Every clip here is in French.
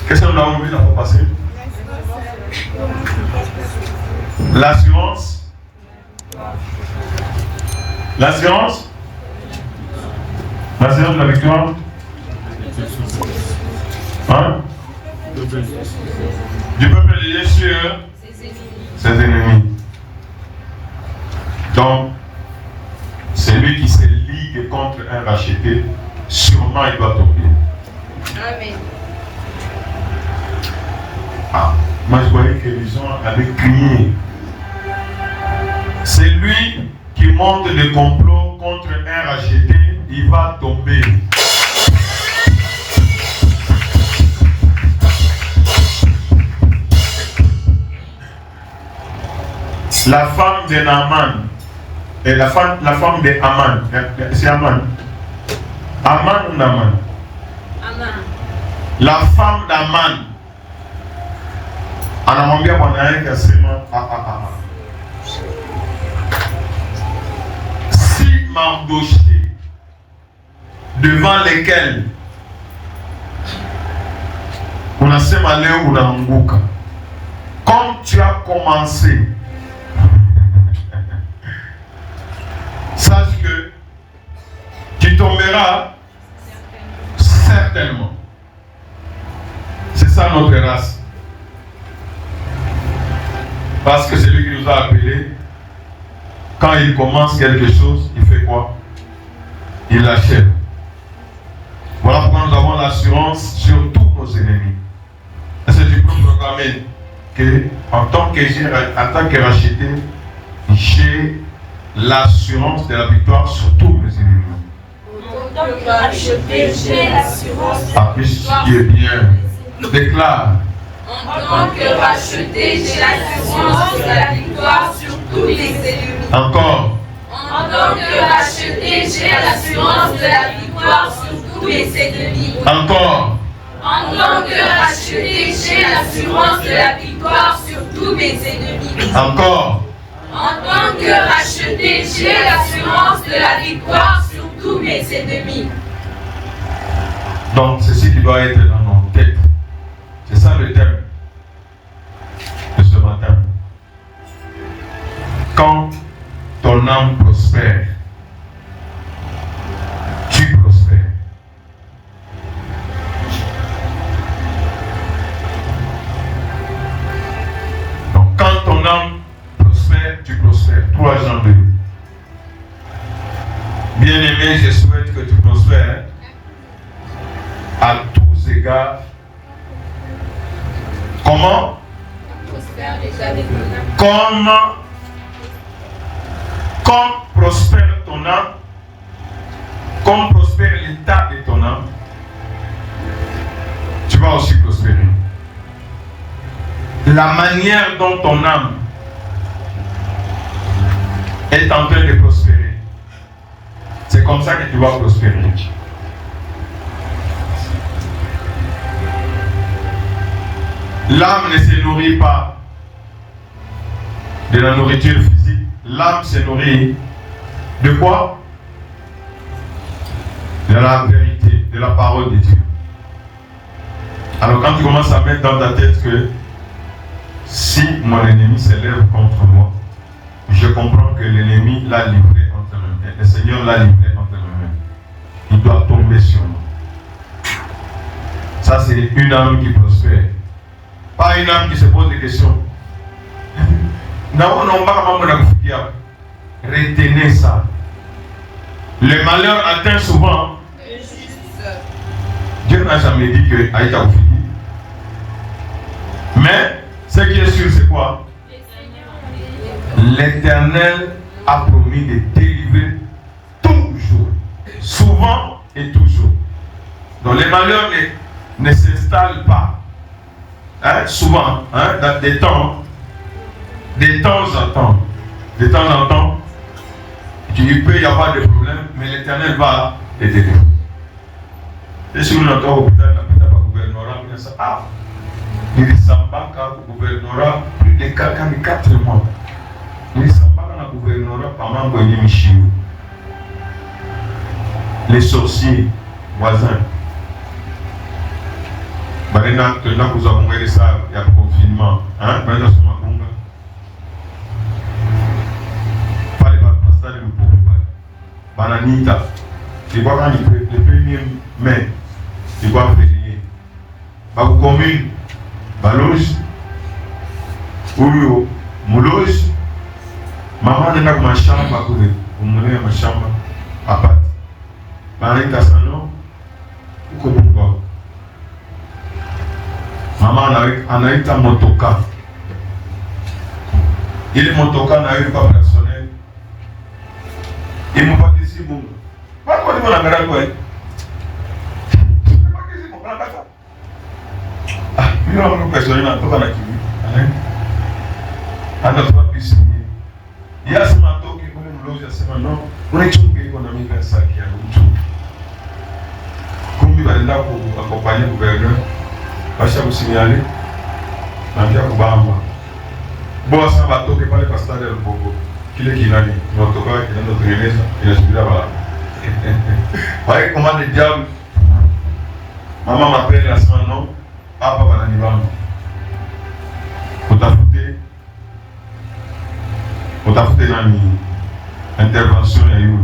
Qu'est-ce que nous avons vu la fois passée? L'assurance. L'assurance. L'assurance de la victoire. Hein? Du peuple de Dieu sur ses ennemis. Donc, celui qui se ligue contre un racheté, sûrement il doit tomber. Amen. Ah, moi je voyais que les gens avaient crié. C'est lui qui monte des complots contre un racheté, il va tomber. La femme de Naaman, et la femme de Aman, c'est Aman. Aman ou Naaman? Aman. La femme d'Aman. Anamwambia bwana yake asema si Mardoché devant lesquels unasema leo unaanguka, comme tu as commencé, sache que tu tomberas certainement. C'est ça notre race. Parce que c'est lui qui nous a appelés. Quand il commence quelque chose, il fait quoi? Il l'achève. Voilà pourquoi nous avons l'assurance sur tous nos ennemis. Est-ce que tu peux proclamer que en tant que racheté, j'ai l'assurance de la victoire sur tous mes ennemis. En tant que racheté, j'ai l'assurance de la victoire. Qui est bien. Déclare. En tant que racheté, j'ai l'assurance de la victoire sur tous les ennemis. Encore. En tant que racheté, j'ai l'assurance de la victoire sur tous mes ennemis. Encore. En tant que racheté, j'ai l'assurance de la victoire sur tous mes ennemis. Encore. En tant que racheté, j'ai l'assurance de la victoire sur tous mes ennemis. Donc, c'est ce qui doit être dans nos têtes. C'est ça le thème de ce matin. Quand ton âme prospère, tu prospères. Donc, quand ton âme prospère, tu prospères. 3 Jean 2. Bien-aimé, je souhaite que tu prospères à tous égards. Comment? Comme prospère ton âme, comme prospère l'état de ton âme, tu vas aussi prospérer. La manière dont ton âme est en train de prospérer, c'est comme ça que tu vas prospérer. L'âme ne se nourrit pas de la nourriture physique. L'âme se nourrit de quoi? De la vérité, de la parole de Dieu. Alors quand tu commences à mettre dans ta tête que si mon ennemi s'élève contre moi, je comprends que l'ennemi l'a livré entre mes mains. Le Seigneur l'a livré entre mes mains. Il doit tomber sur moi. Ça c'est une âme qui prospère. Pas une âme qui se pose des questions. Retenez ça. Le malheur atteint souvent. Dieu n'a jamais dit que Aïcha vous finit. Mais ce qui est sûr, c'est quoi? L'Éternel a promis de délivrer toujours, souvent et toujours. Donc les malheurs ne s'installent pas. Souvent, dans des temps en temps. De temps en temps, il peut y avoir des problèmes, mais l'Éternel va les délivrer. Et si vous entendez au hôpital, la gouvernorat, il dit Sambaka au gouvernorat plus de 4 mois. Il dit Sambaka au gouvernorat pendant que il y a les sorciers voisins. Banenda tuenda kuza bunga ile saa ya confinement. Banenda soma bunga. Pale ba pasteur le pauvre pale. Bananita. Ilikuwa kama le 1er mai. Ilikuwa férié. Ba commune baloge. Huyo muloge. Mama nenda kwa mashamba kule. Umulea mashamba apati. Bananita sano uko bunga. Mama anaita motoka. Ile motoka na ile kwa personnel. Imupaki simu. Watu wali wanangara kwa. Imupaki simu kana kata. Mimi wangu personnel natoka na kivi. Hata tuwapi simu. Yasema atoke kule mlozi asema no. Unachunge iko na mimi saki ya mtu. Kumbi balenda ku accompagner gouverneur. Basha kusinyali na pia kubamba. Boa sana batoke pale kwa stade ya Lupogo. Kile kinani tunatoka kinaenda kutengeneza inasubira bala. Wale commande diable. Mama mapele asema no. Hapa bana ni bamba. Utafute nani intervention ya yule.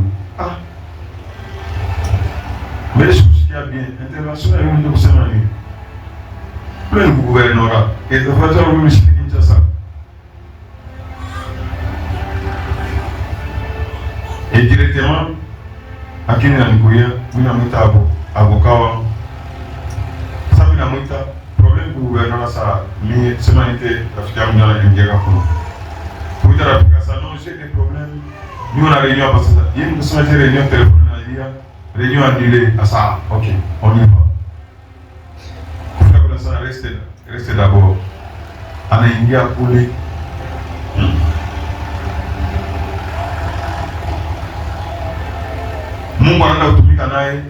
Mais je me bien intervention ya yule ndio kusema nini? Ule ni gouvernorat. Et de façon où je dis ça. Et directement, à qui n'a n'gouya, nous n'avons pas avocat. Ça nous n'avons pas problème pour gouvernorat ça. Mais c'est manité l'Afrique dans la India comme. Pour dire l'Afrique ça non j'ai des problèmes. Nous on a réunion parce que il y a une personne qui réunion téléphone à dire réunion annulée à ça. OK, on y va. Reste d'abord. Anaingia kule. Mungu anaenda kutumika naye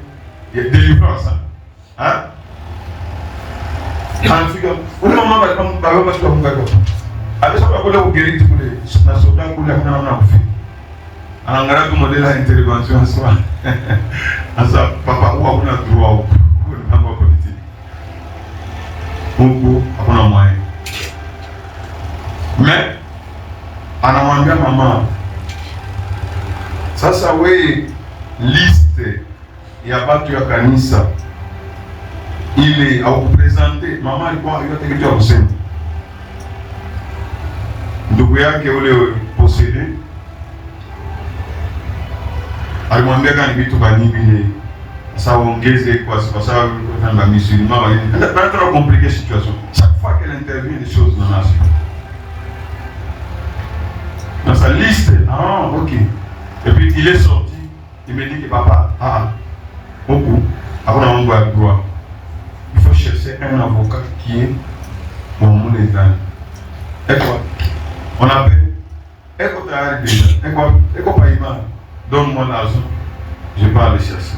ya deliverance. Anafika. Ule mama baba basi kwa Mungu wako. Alishaka kule kugeriti kule. Na soda kule kuna namna kufi. Anaangalia tu modela ya intervention sawa. Sasa papa huwa kuna droit huko. Ni mambo ya politiki. Mungu hakuna mwae. Mais anamwambia mama, sasa we liste ya watu ya kanisa ile au kupresente. Mama alikuwa yote kitu ya kusema. Ndugu yake ule posede alimwambia kani vitu gani vile ça ongeze kwa sababu kwa musulman va trop compliquer la situation. Chaque fois qu'elle intervient des choses dans la nation. Dans sa liste, ok. Et puis il est sorti, il me dit que papa, beaucoup, après on va droit. Il faut chercher un avocat qui est au monde des ânes. Et quoi? On appelle, et quoi tu as déjà? Et quoi pas mal? Donne-moi l'argent, je vais aller chercher.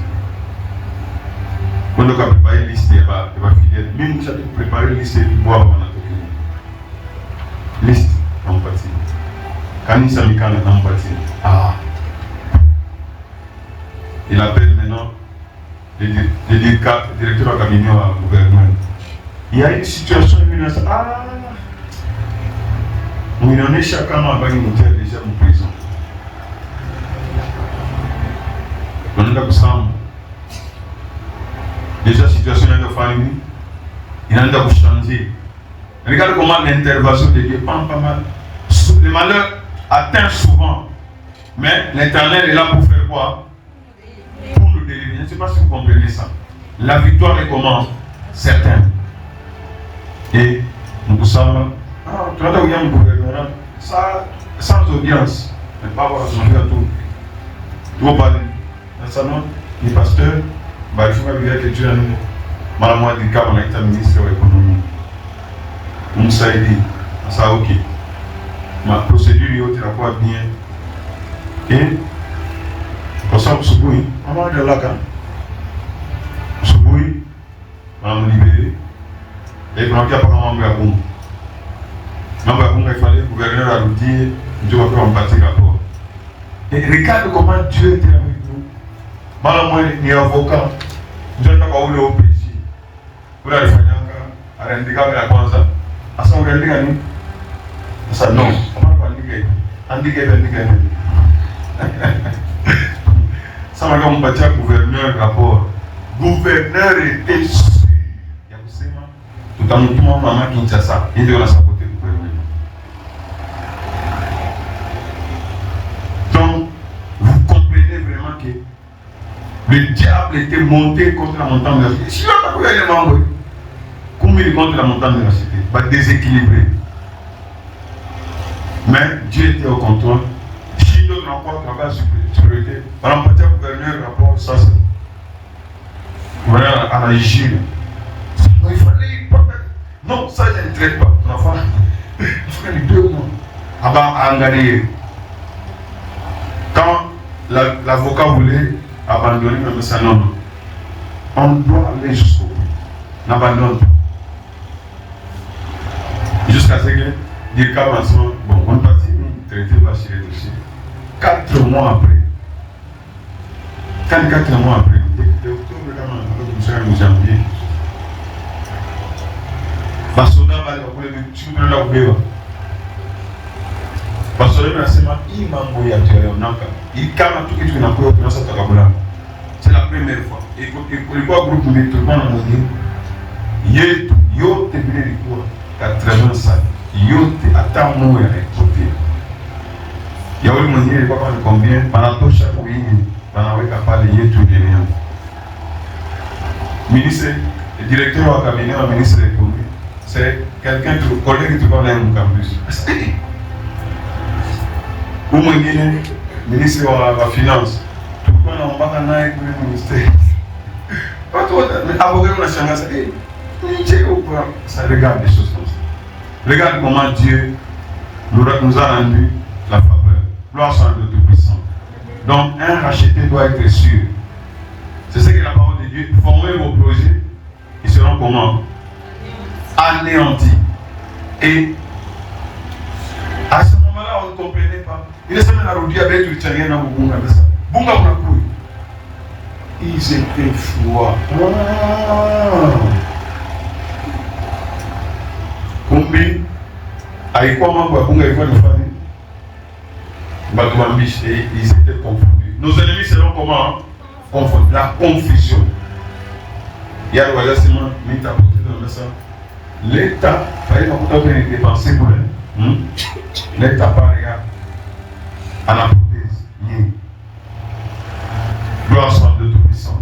On doit préparer une liste de fidèles. Même si on préparer une liste de bois avant de liste en partie. Kanisa Mikana en partie. Il appelle maintenant le directeur de cabinet au gouvernement. Il y a une situation où on est chacun à déjà en prison. On a ensemble. Déjà, la situation de la famille, il a changer. Regarde comment l'intervention de Dieu pas mal. Le malheur atteint souvent. Mais l'Éternel est là pour faire quoi? Pour nous délivrer. Je ne sais pas si vous comprenez ça. La victoire est comment? Certaine. Et nous savons, tu as dit un gouvernement, ça, sans audience, mais pas avoir changé à tout. Tu vas parler. Les pasteurs, il faut que Dieu a nous. Madame Wadika, on a été ministre de l'économie. On s'est dit, ça ok. Ma procédure est très bien. Et, pour ça, je suis venu. Maman de là, je suis venu. Maman libérée. Et puis, on a pas comment Gabon. Maman Gabon, il fallait le gouverneur a dit, Dieu va faire un parti rapport. Et regarde comment Dieu était avec nous. Maman, moi, il est avocat. Dieu n'a pas voulu au pays. Vous l'avez fait, akaandika ya kwanza. Asa ukaandika nini? Sasa no, kama kuandika hivi. Andika hivi. Sama kama mpatia gouverneur rapport. Gouverneur était sûr ya kusema tutamtuma mama Kinshasa. Ndio wanasapote gouverneur. Donc vous comprenez vraiment que le diable était monté contre la montagne de la cité. Si on a pu aller membres, comment il est contre la montagne de la cité? Va déséquilibrer. Mais Dieu était au contrôle. Si d'autres rapports n'ont pas supériorité, on a pas gouverneur rapport, ça c'est. Voilà, à la hygiène. Il fallait pas. Non, ça je ne traite pas. Enfin, il fallait 2 mois. Avant à Angarie. Quand l'avocat voulait abandonner, mais ça non. On doit aller jusqu'au bout. N'abandonne pas. Jusqu'à ce que des cas bon, on partit, traité par chez les dossiers. 4 mois après. 4 mois après. Janvier. Basoda va le tuer la ubeba. Basoda nasema hii mambo ya tunayoonaka. Hii kama tu kitu kinakuwa tunasa takabula. C'est la première fois. Et kulikuwa groupe tulikuwa na mwingine. Yetu yote vile ilikuwa 85. Yote hata moja haikupotea. Ya wale mwingine ilikuwa kama ni combien? Wanatosha kuingi. Wanaweka pale yetu ndio. Ministre, le directeur au cabinet, le ministre de l'économie, c'est quelqu'un qui collègue qui travaille dans le campus. Ou moi, ministre de la finance, tout le monde n'a pas de ministère. Pas trop, mais avocat, on a changé ça. Ça regarde des choses comme ça. Regarde comment Dieu nous a rendu la faveur. Gloire soit à Dieu Tout-Puissant. Donc, un racheté doit être sûr. C'est ce que la parole de Dieu, formez vos projets, ils seront comment? Anéantis. Et à ce moment-là, on ne comprenait pas. Il est semaine à Rodi avec le Tchangien dans Bunga. Bunga Bunga. Ils étaient froids. Kumbi, aïkwa mambo Bunga il faut le faire. Batouambiche, et ils étaient confondus. Nos ennemis seront comment? La confusion. Il y a le seulement mis à côté de ça. L'État, par exemple, quand on est dépensé pour l'État par regarde à la prothèse. Gloire soit de Tout-Puissant.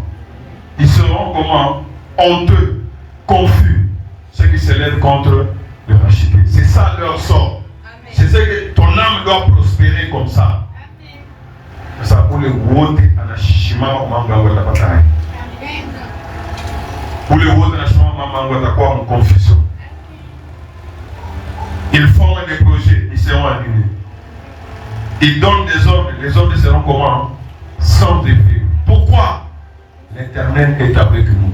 Ils seront comment? Honteux, confus, ceux qui s'élèvent contre le racheté. C'est ça leur sort. C'est ce que ton âme doit prospérer comme ça. Ça pour le vote anashishima mambo yangu yatapata hai. Pour le vote anashishima mambo yangu yatakuwa en confusion. Ils forment des projets, ils seront annulés. Ils donnent des ordres, les ordres seront comment? Sans effet. Pourquoi? L'Éternel est avec nous.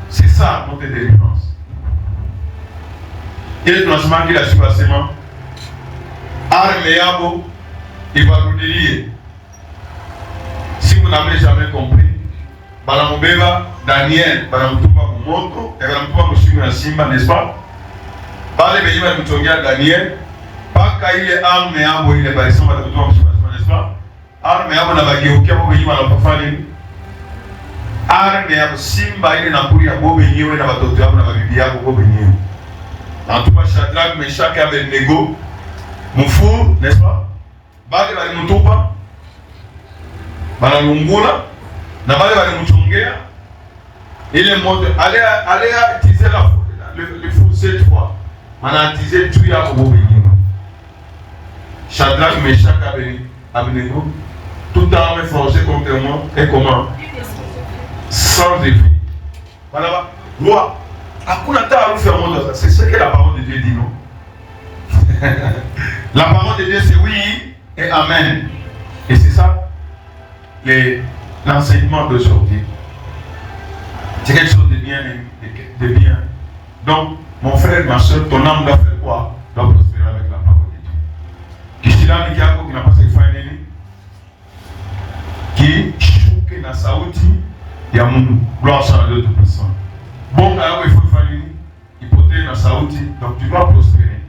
C'est ça notre délivrance. Et le lancement qu'il a su passement, Arme Yabo, il va nous délier. Si vous n'avez jamais compris, Balamobeba, Daniel, Balamutuba Moto, et Balamutuba Moussima Simba, n'est-ce pas? Bale Béliba Moutongia, Daniel, pas qu'il est arme et abo, il est baissé, Balamutuba Moussima, n'est-ce pas? Arme et abo, n'a pas guéouké, Abo Béliba, n'a pas fallu. Arme et abo, Simba, il est n'a pas eu Abo Béliba, n'a pas d'autre, n'a pas eu Abo Béliba. En tout cas, Shadrach, Meshach et Abednego, Moufou, n'est-ce pas? Bale Balamutuba, Balalungula, Nabale Balamuchongea, il est mort. Allez attiser le fou cette fois. On a attisé tout à Obéima. Shadrach, Meshach, Abednego, tout arme forgé contre moi, et comment? Sans effet. Voilà, loi. C'est ce que la parole de Dieu dit, non? La parole de Dieu, c'est oui et amen. Et c'est ça l'enseignement d'aujourd'hui. C'est quelque chose de bien, de bien. Donc, mon frère, ma soeur, ton âme doit faire quoi? Doit prospérer avec la parole de Dieu. Qui n'a pas fait faire qui chouke na sauti ya Mungu. Gloire soit à Dieu Tout-Puissant. Bon, alors il faut faire il peut Saouti, donc tu dois prospérer.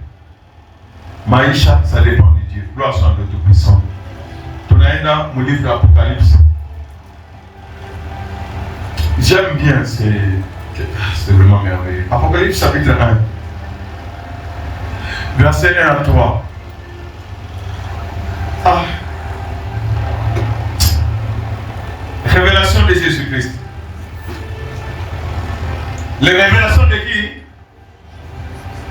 Maïcha, ça dépend de Dieu. Gloire soit le Tout-Puissant. Tu as mon livre d'Apocalypse. J'aime bien, c'est vraiment merveilleux. Apocalypse chapitre 1. Verset 1 à 3. Ah. Révélation de Jésus-Christ. Les révélations de qui?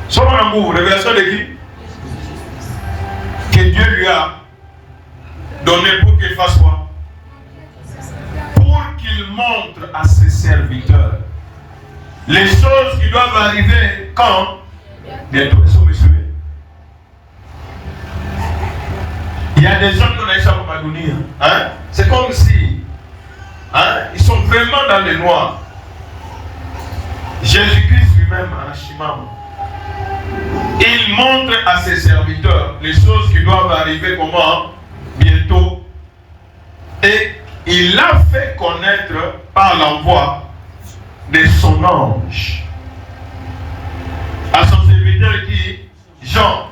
Son amour, révélation de qui? Que Dieu lui a donné pour qu'il fasse quoi? Pour qu'il montre à ses serviteurs les choses qui doivent arriver quand? Bientôt. Est-ce que vous me suivez? Il y a des gens qui ont échappé à Madouni. Hein? C'est comme si ils sont vraiment dans les noirs. Jésus-Christ lui-même, à Shimam, il montre à ses serviteurs les choses qui doivent arriver comment? Bientôt. Et il a fait connaître par l'envoi de son ange à son serviteur qui? Jean.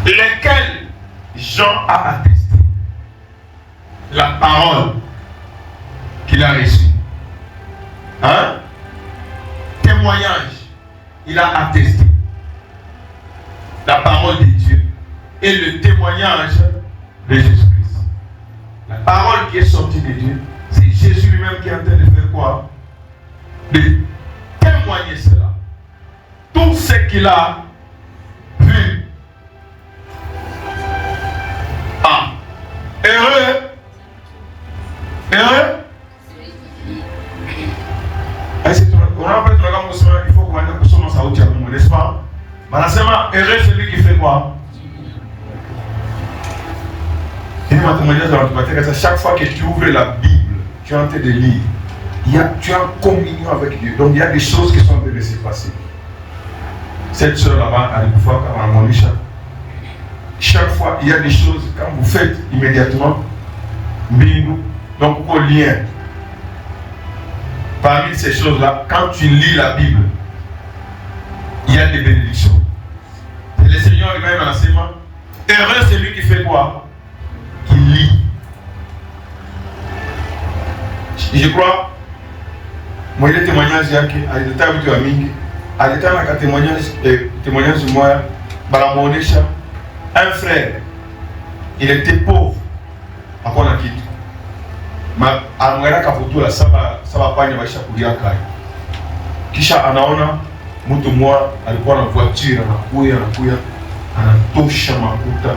Lesquels Jean a attesté la parole qu'il a reçue. Hein? Témoignage. Il a attesté la parole de Dieu et le témoignage de Jésus-Christ. La parole qui est sortie de Dieu, c'est Jésus lui-même qui est en train de faire quoi? De témoigner cela. Tout ce qu'il a vu. Ah, heureux. Heureux. Il faut qu'on ait son Saouti à nous, n'est-ce pas? Manasema, heureux celui qui fait quoi? Chaque fois que tu ouvres la Bible, tu es en train de lire, tu es en communion avec Dieu. Donc il y a des choses qui sont en train de se passer. Cette soeur là-bas, à l'époque, à Monisha, chaque fois, il y a des choses, quand vous faites immédiatement, donc au lien. Parmi ces choses-là, quand tu lis la Bible, il y a des bénédictions. Et le Seigneur lui-même en enseignement, heureux celui qui fait quoi? Qui lit. Je crois, moi, il y a des témoignages, il y a des témoignages de moi, un frère, il était pauvre, à quoi on a quitté. Ma angalia kafutura saba panya maisha kulia kai. Kisha anaona mtu mmoja alikuwa na voiture anakuya anatosha makuta.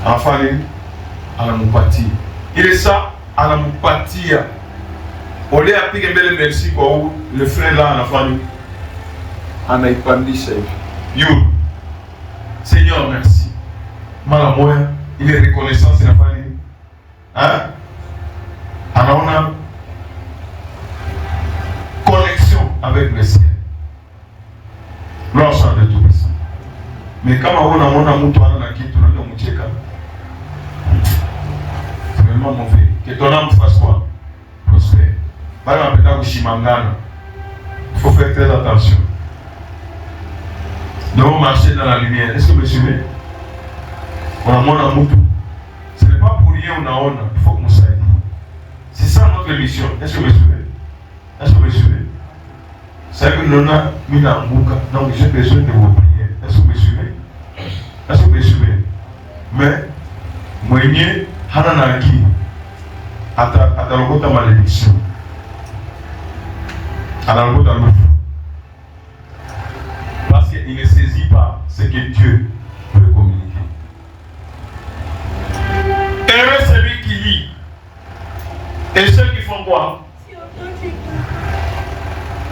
Anafanya nini? Anampatia. Ile saa anampatia. Ole apige mbele merci kwa huyu le frère là anafanya anaipandisha hivi. Yo. Seigneur merci. Mara moja ile reconnaissance inafanya nini? Hein? Anaona connexion avec le ciel. Gloire soit de tout ça. Mais kama unaona mtu ana kitu na ndio mcheka. C'est vraiment mauvais. Que ton âme fasse quoi? Prospère. Bala napenda kushimangana. Il faut faire très attention. Nous devons marcher dans la lumière. Est-ce que vous suivez? Unaona mtu. Ce n'est pas pour rien unaona. Il faut que nous sachions. C'est ça notre mission. Est-ce que vous me suivez? Est-ce que vous me suivez? C'est que nous avons mis en boucle. Donc j'ai besoin de vos prières. Est-ce que vous me suivez? Est-ce que vous me suivez? Mais, moi, Hananaki, à ta malédiction. À la route parce qu'il ne saisit pas ce que Dieu veut communiquer. Heureux celui qui lit. Et ceux qui font quoi?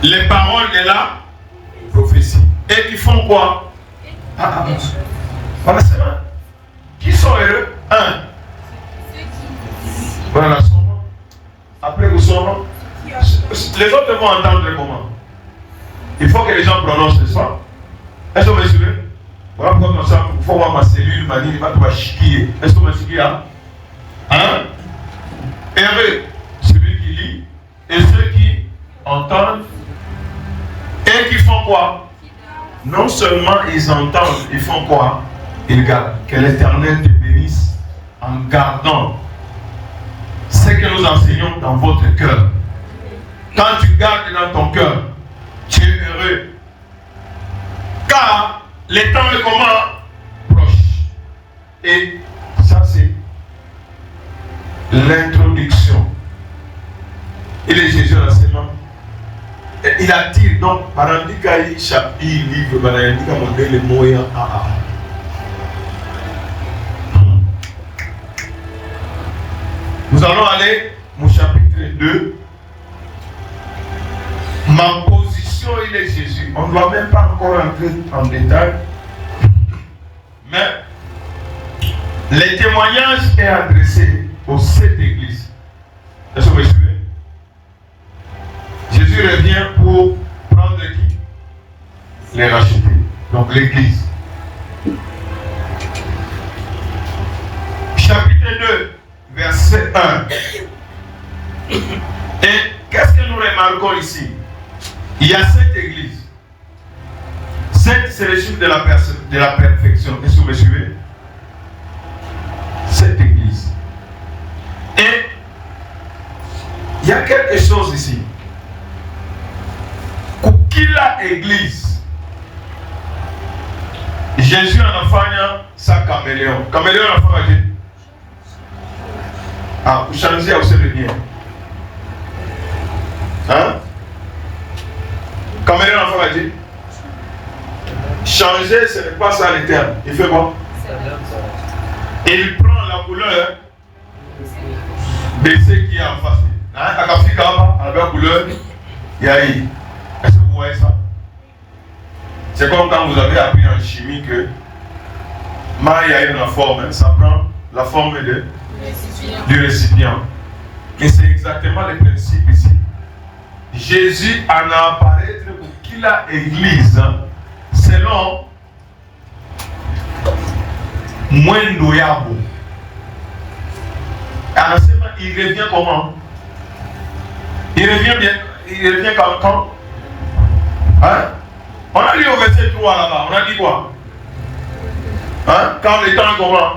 Les paroles de la prophétie. Et qui font quoi? Voilà, c'est vrai. Qui sont heureux? Un. Voilà, son nom. Après vous son nom. Les autres vont entendre comment? Il faut que les gens prononcent le soir. Est-ce que vous me suivez? Voilà pourquoi il faut voir ma cellule, ma ligne, ma chiquille. Est-ce que vous me suivez? Hein? Heureux celui qui lit et ceux qui entendent et qui font quoi? Non seulement ils entendent, ils font quoi? Ils gardent. Que l'Éternel te bénisse en gardant ce que nous enseignons dans votre cœur. Quand tu gardes dans ton cœur, tu es heureux. Car le temps est comment? Proche. Et ça c'est l'introduction. Il est Jésus à la semaine. Il attire donc par un chapitre livre banayandika modèle moya Nous allons aller au chapitre 2. Ma position, il est Jésus. On ne doit même pas encore entrer en détail. Mais le témoignage est adressé aux 7 églises. Est-ce que vous me suivez? Jésus revient pour prendre qui? Les racheter. Donc l'église. Chapitre 2, verset 1. Et qu'est-ce que nous remarquons ici? Il y a 7 églises. 7, c'est le chiffre de la perfection. Est-ce que vous me suivez? 7 églises. Et il y a quelque chose ici. Kila église, Jésus en afanya sa caméléon. Caméléon en afanya quoi? Ah, vous changez aussi le bien. Hein? Caméléon en afanya quoi? Changer, ce n'est pas ça le terme. Il fait quoi? Il prend la couleur de ce qui est en face. Hein? À Kafika, avec la couleur, il y a eu. Est-ce que vous voyez ça? C'est comme quand vous avez appris en chimie que Maïa est dans la forme, ça prend la forme du récipient. Et c'est exactement le principe ici. Jésus en a apparaître pour qu'il a église selon Mwendo Yabo. Alors il revient comment? Il revient bien. Il revient quand? Hein? On a lu au verset 3 là-bas, on a dit quoi? Hein? Quand le temps comment?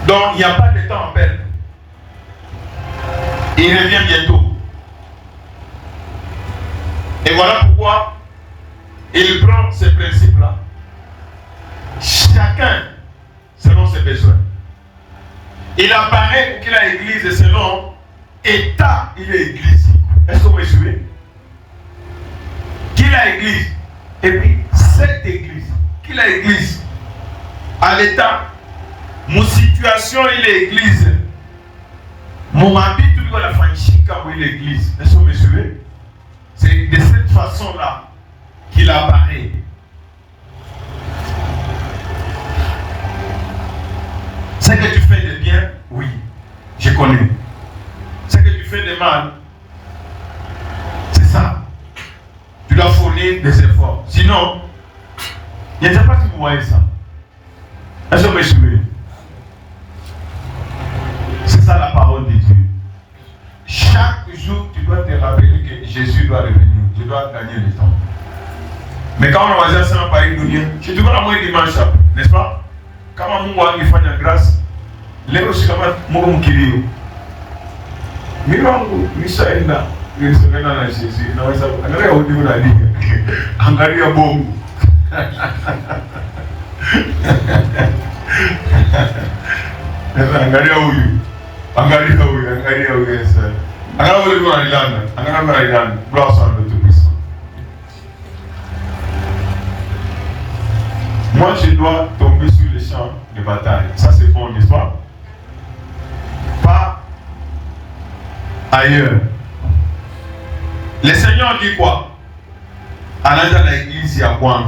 Donc il n'y a pas de temps à perdre. Il revient bientôt. Et voilà pourquoi il prend ces principes-là. Chacun selon ses besoins. Il apparaît qu'il a église selon état, il est église. Est-ce que vous me suivez? Qu'il a église. Et puis, cette église, qu'il a église, à l'état, mon situation, il est église. Mon habit, tout le monde a fait quand il est église. Est-ce que vous me suivez? C'est de cette façon-là qu'il apparaît. Ce que tu fais de bien, oui, je connais. Ce que tu fais de mal, c'est ça. Tu dois fournir des efforts. Sinon, je ne sais pas si vous voyez ça. Est-ce que vous me suivez? C'est ça la parole de Dieu. Chaque jour, tu dois te rappeler que Jésus doit revenir. Tu dois gagner le temps. Mais quand on va dire ça, on va dire, je te vois la moitié dimanche, n'est-ce pas? Quand on va faire une grâce, les aussi comme moi, mon kiri. Mirongo, Misaïna, il se met dans la Jésus. Non, ça va. Regarde au niveau de la ligne. Angaria Bongo. Angaria Ouyu. Angaria Ouyu. Angaria Ouyu. Angaria Ouyu à l'Irlande. Angaria à l'Irlande. Gloire soit le Tout-Puissant. Moi, je dois tomber sur les champs de bataille. Ça, c'est bon, n'est-ce pas? Pas ailleurs. Le Seigneur dit quoi? À l'église, il y a quoi?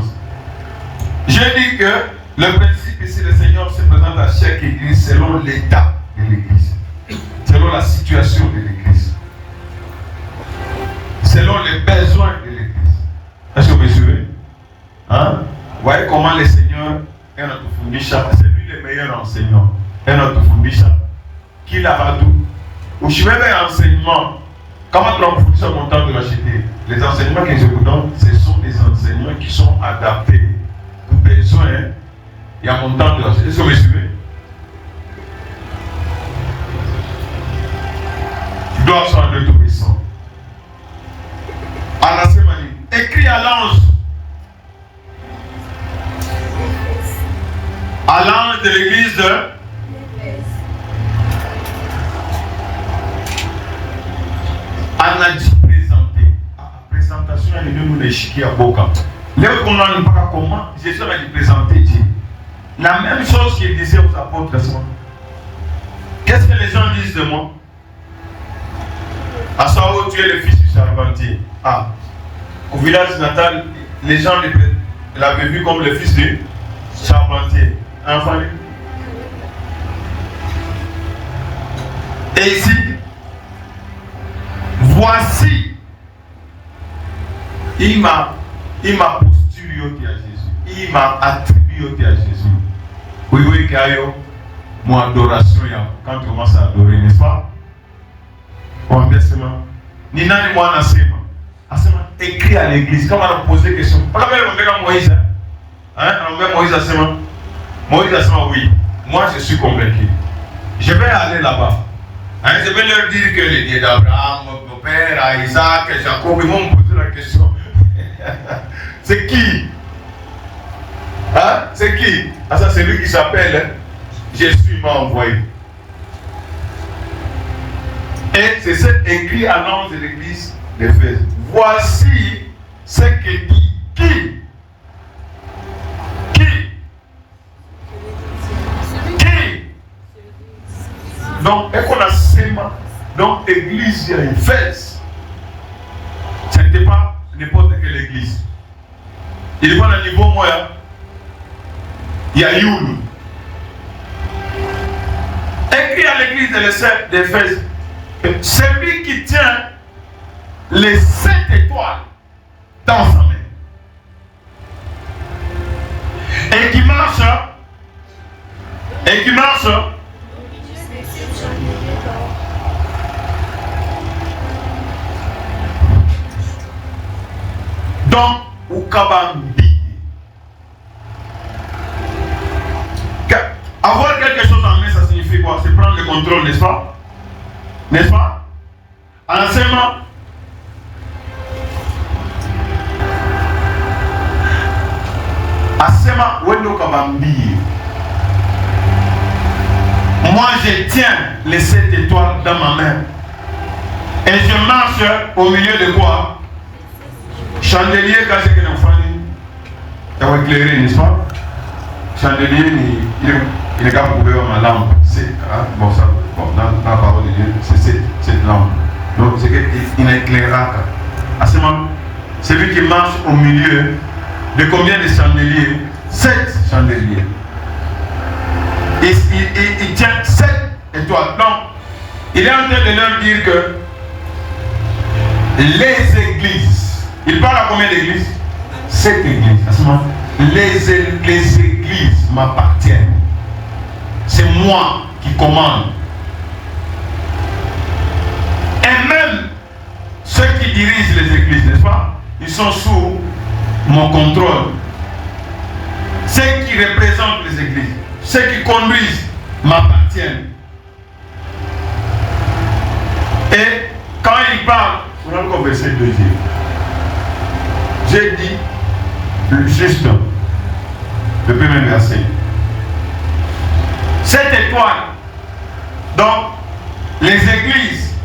Je dis que le principe ici, le Seigneur se présente à chaque église selon l'état de l'église, selon la situation de l'église, selon les besoins de l'église. Est-ce que vous me suivez? Hein? Vous voyez comment le Seigneur est notre fundisha, c'est lui le meilleur enseignant, est notre fundisha. Qui l'a tout? Ou je vais un enseignement Comment tu approfondis sur mon temps de racheter? Les enseignements que je vous donne, ce sont des enseignements qui sont adaptés aux besoins et à mon temps de racheter. Est-ce que vous me suivez? Gloire soit à Dieu Tout-Puissant. Anasemani, écrit à l'ange de l'église de Anadi présenté. Présentation, il y a nous les chiquis à Boka. Là où on n'a pas comment, Jésus m'a dit présenter Dieu. La même chose qu'il disait aux apôtres. Qu'est-ce que les gens disent de moi? À Sao, tu es le fils du charpentier. Ah, au village natal, les gens l'avaient vu comme le fils du charpentier. Enfant. Et ici, voici, il m'a postulé à Jésus. Il m'a attribué à Jésus. Oui, Kayo, mon adoration, quand tu commences à adorer, n'est-ce pas? On va Nina ni moi nasema. Asema écrit à l'église. Quand on a posé des questions. Pas comme on Moïse. Hein? Moïse asema. Moïse asema oui. Moi je suis convaincu. Je vais aller là-bas. Hein? Je vais leur dire que les dieux d'Abraham, mon père, Isaac, Jacob, ils vont me poser la question. C'est qui? Hein? C'est qui? Ah ça c'est lui qui s'appelle Jésus m'a envoyé. Et c'est cet écrit à l'ange de l'église d'Éphèse. Voici ce que dit qui? Donc, et qu'on a séma, donc l'église à Éphèse, ce n'était pas n'importe quelle église. Il est pas à niveau moyen. Il y a une. Écrit à l'église d'Éphèse. Celui qui tient les 7 étoiles dans sa main et qui marche dans Ukabambi. Avoir quelque chose en main, ça signifie quoi? C'est prendre le contrôle, n'est-ce pas? N'est-ce pas? Enseignement. Asema wendo kabambi. Moi je tiens les 7 étoiles dans ma main. Et je marche au milieu de quoi? Chandelier quand c'est que l'enfant il va éclairer, n'est-ce pas? Chandelier il n'est pas pour ma lampe. C'est bon ça. Bon, dans la parole de Dieu, c'est cette lampe. Donc, c'est qu'il éclaira. À ce moment, c'est lui qui marche au milieu de combien de chandeliers? 7 chandeliers. Il tient 7 étoiles. Donc, il est en train de leur dire que les églises, il parle à combien d'églises? 7 églises. À ce moment, les églises m'appartiennent. C'est moi qui commande. Et même ceux qui dirigent les églises, n'est-ce pas? Ils sont sous mon contrôle. Ceux qui représentent les églises, ceux qui conduisent m'appartiennent. Et quand il parle, on a encore verset 2. J'ai dit juste le premier verset. Cette étoile, donc les églises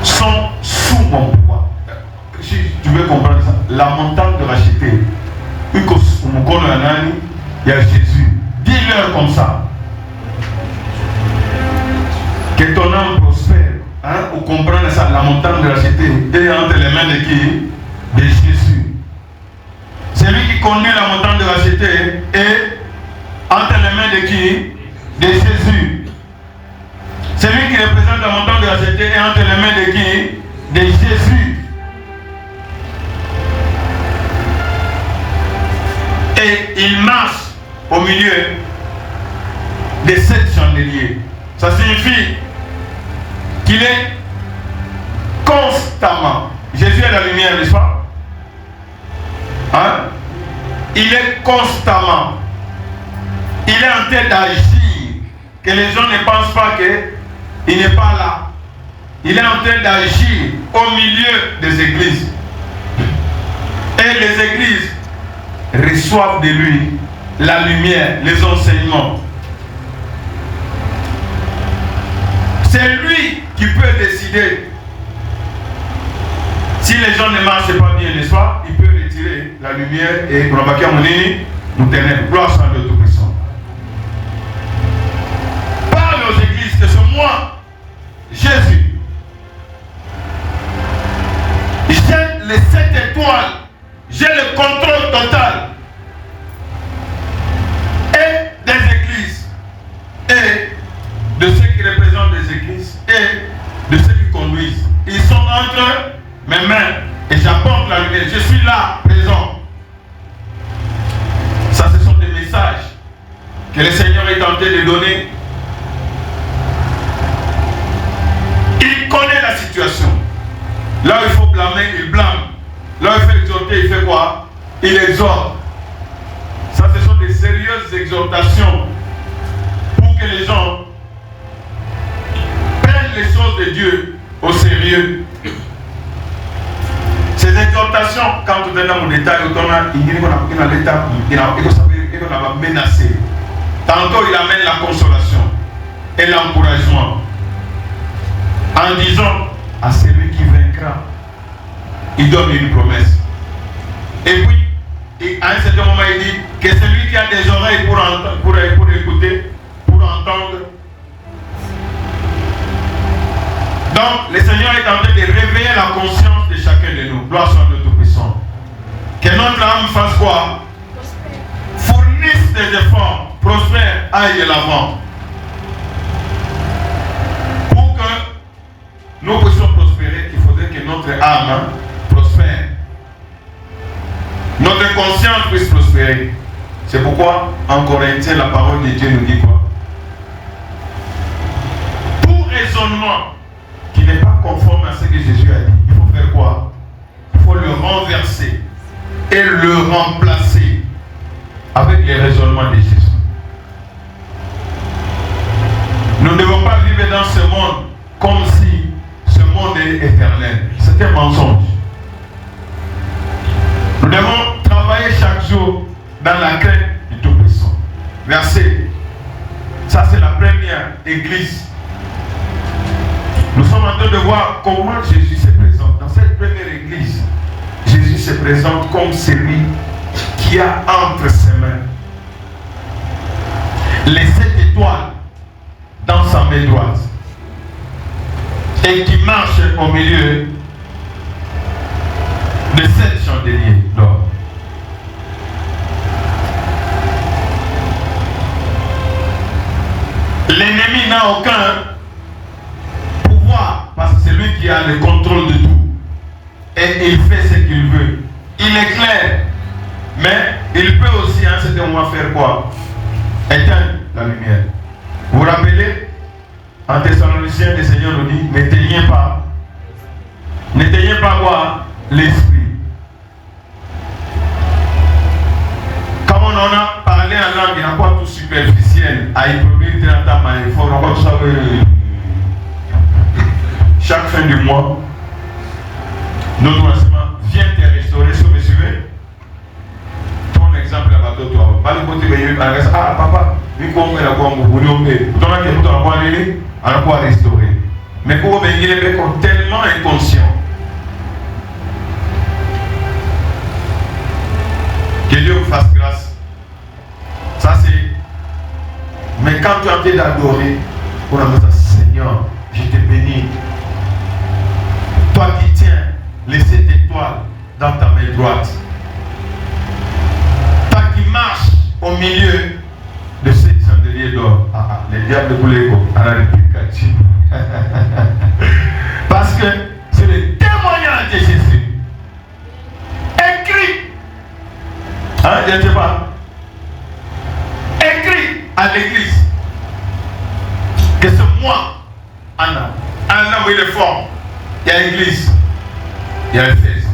sont sous mon pouvoir. Si tu veux comprendre ça, la montagne de racheter, il y a Jésus. Dis-leur comme ça. Que ton âme prospère. Hein, pour comprendre ça, la montagne de racheter est entre les mains de qui? De Jésus. Celui qui conduit la montagne de racheter est entre les mains de qui? De Jésus. Celui qui représente la montagne de racheter est entre les mains de qui? De Jésus. Et il marche au milieu de 7 chandeliers. Ça signifie qu'il est est la lumière, n'est-ce pas? Hein? Il est constamment. Il est en train d'agir. Que les gens ne pensent pas qu'il n'est pas là. Il est en train d'agir au milieu des églises. Et les églises reçoivent de lui la lumière, les enseignements. C'est lui qui peut décider. Si les gens ne marchent pas bien le soir, il peut retirer la lumière et nous ténèbres. Gloire soit à Dieu Tout-Puissant. Parle aux églises que c'est moi, Jésus. J'ai les 7 étoiles. J'ai le contrôle total. Et des églises. Et de ceux qui représentent des églises. Et de ceux qui conduisent. Ils sont entre mes mains. Et j'apporte la lumière. Je suis là, présent. Ça, ce sont des messages que le Seigneur est tenté de donner. Il connaît la situation. Là où il faut blâmer, il blâme. Là où il faut exhorter, il fait quoi? Il exhorte. Ça, ce sont des sérieuses exhortations pour que les gens prennent les choses de Dieu au sérieux. Ces exhortations, quand tu es dans mon détail, il va menacer. Tantôt, il amène la consolation et l'encouragement en disant à celui qui vaincra, il donne une promesse. Et puis, à un certain moment, il dit que celui qui a des oreilles pour écouter, pour entendre. Donc, le Seigneur est en train de réveiller la conscience de chacun de nous. Gloire soit à Dieu Tout-Puissant. Que notre âme fasse quoi? Fournisse des efforts, prospère, aille de l'avant. Pour que nous puissions prospérer, il faudrait que notre âme prospère. Notre conscience puisse prospérer. C'est pourquoi, en Corinthiens, la parole de Dieu nous dit quoi? Tout raisonnement qui n'est pas conforme à ce que Jésus a dit, il faut faire quoi? Il faut le renverser et le remplacer avec les raisonnements de Jésus. Nous ne devons pas vivre dans ce monde comme si ce monde est éternel. C'est un mensonge. Nous devons travailler chaque jour dans la crainte du Tout-Puissant. Verset. Ça, c'est la première église. Nous sommes en train de voir comment Jésus se présente. Dans cette première église, Jésus se présente comme celui qui a entre ses mains les 7 étoiles dans sa main droite et qui marche au milieu de 7 chandeliers d'or. L'ennemi n'a aucun pouvoir parce que c'est lui qui a le contrôle de tout et il fait ce qu'il veut. Il est clair, mais il peut aussi à un certain moment faire quoi? Éteindre la lumière. Vous vous rappelez, en Thessaloniciens, le Seigneur nous dit, n'éteignez pas quoi? L'esprit. Comme on en a parlé en langue, il n'y a pas tout superficiel. À y produire il faut encore tout ça. Chaque fin du mois, notre enseignement vient te restaurer. Est-ce que vous me suivez? Prends l'exemple à bateau, toi. Pas le côté de ah, papa, vu qu'on met la quoi, on va restaurer. Mais pour venir, les mecs tellement inconscients. Que Dieu vous fasse grâce. Ça c'est. Mais quand tu es en train d'adorer, on a dit Seigneur, je te bénis. Toi qui tiens les 7 étoiles dans ta main droite. Toi qui marches au milieu de ces chandeliers d'or. Les diables de Boulégo, à la réplicative. Parce que c'est le témoignage de Jésus. Écrit. Je ne sais pas. Écrit à l'église que c'est moi, Anna. Anna, où il est fort. Il y a l'église. Il y a Éphèse.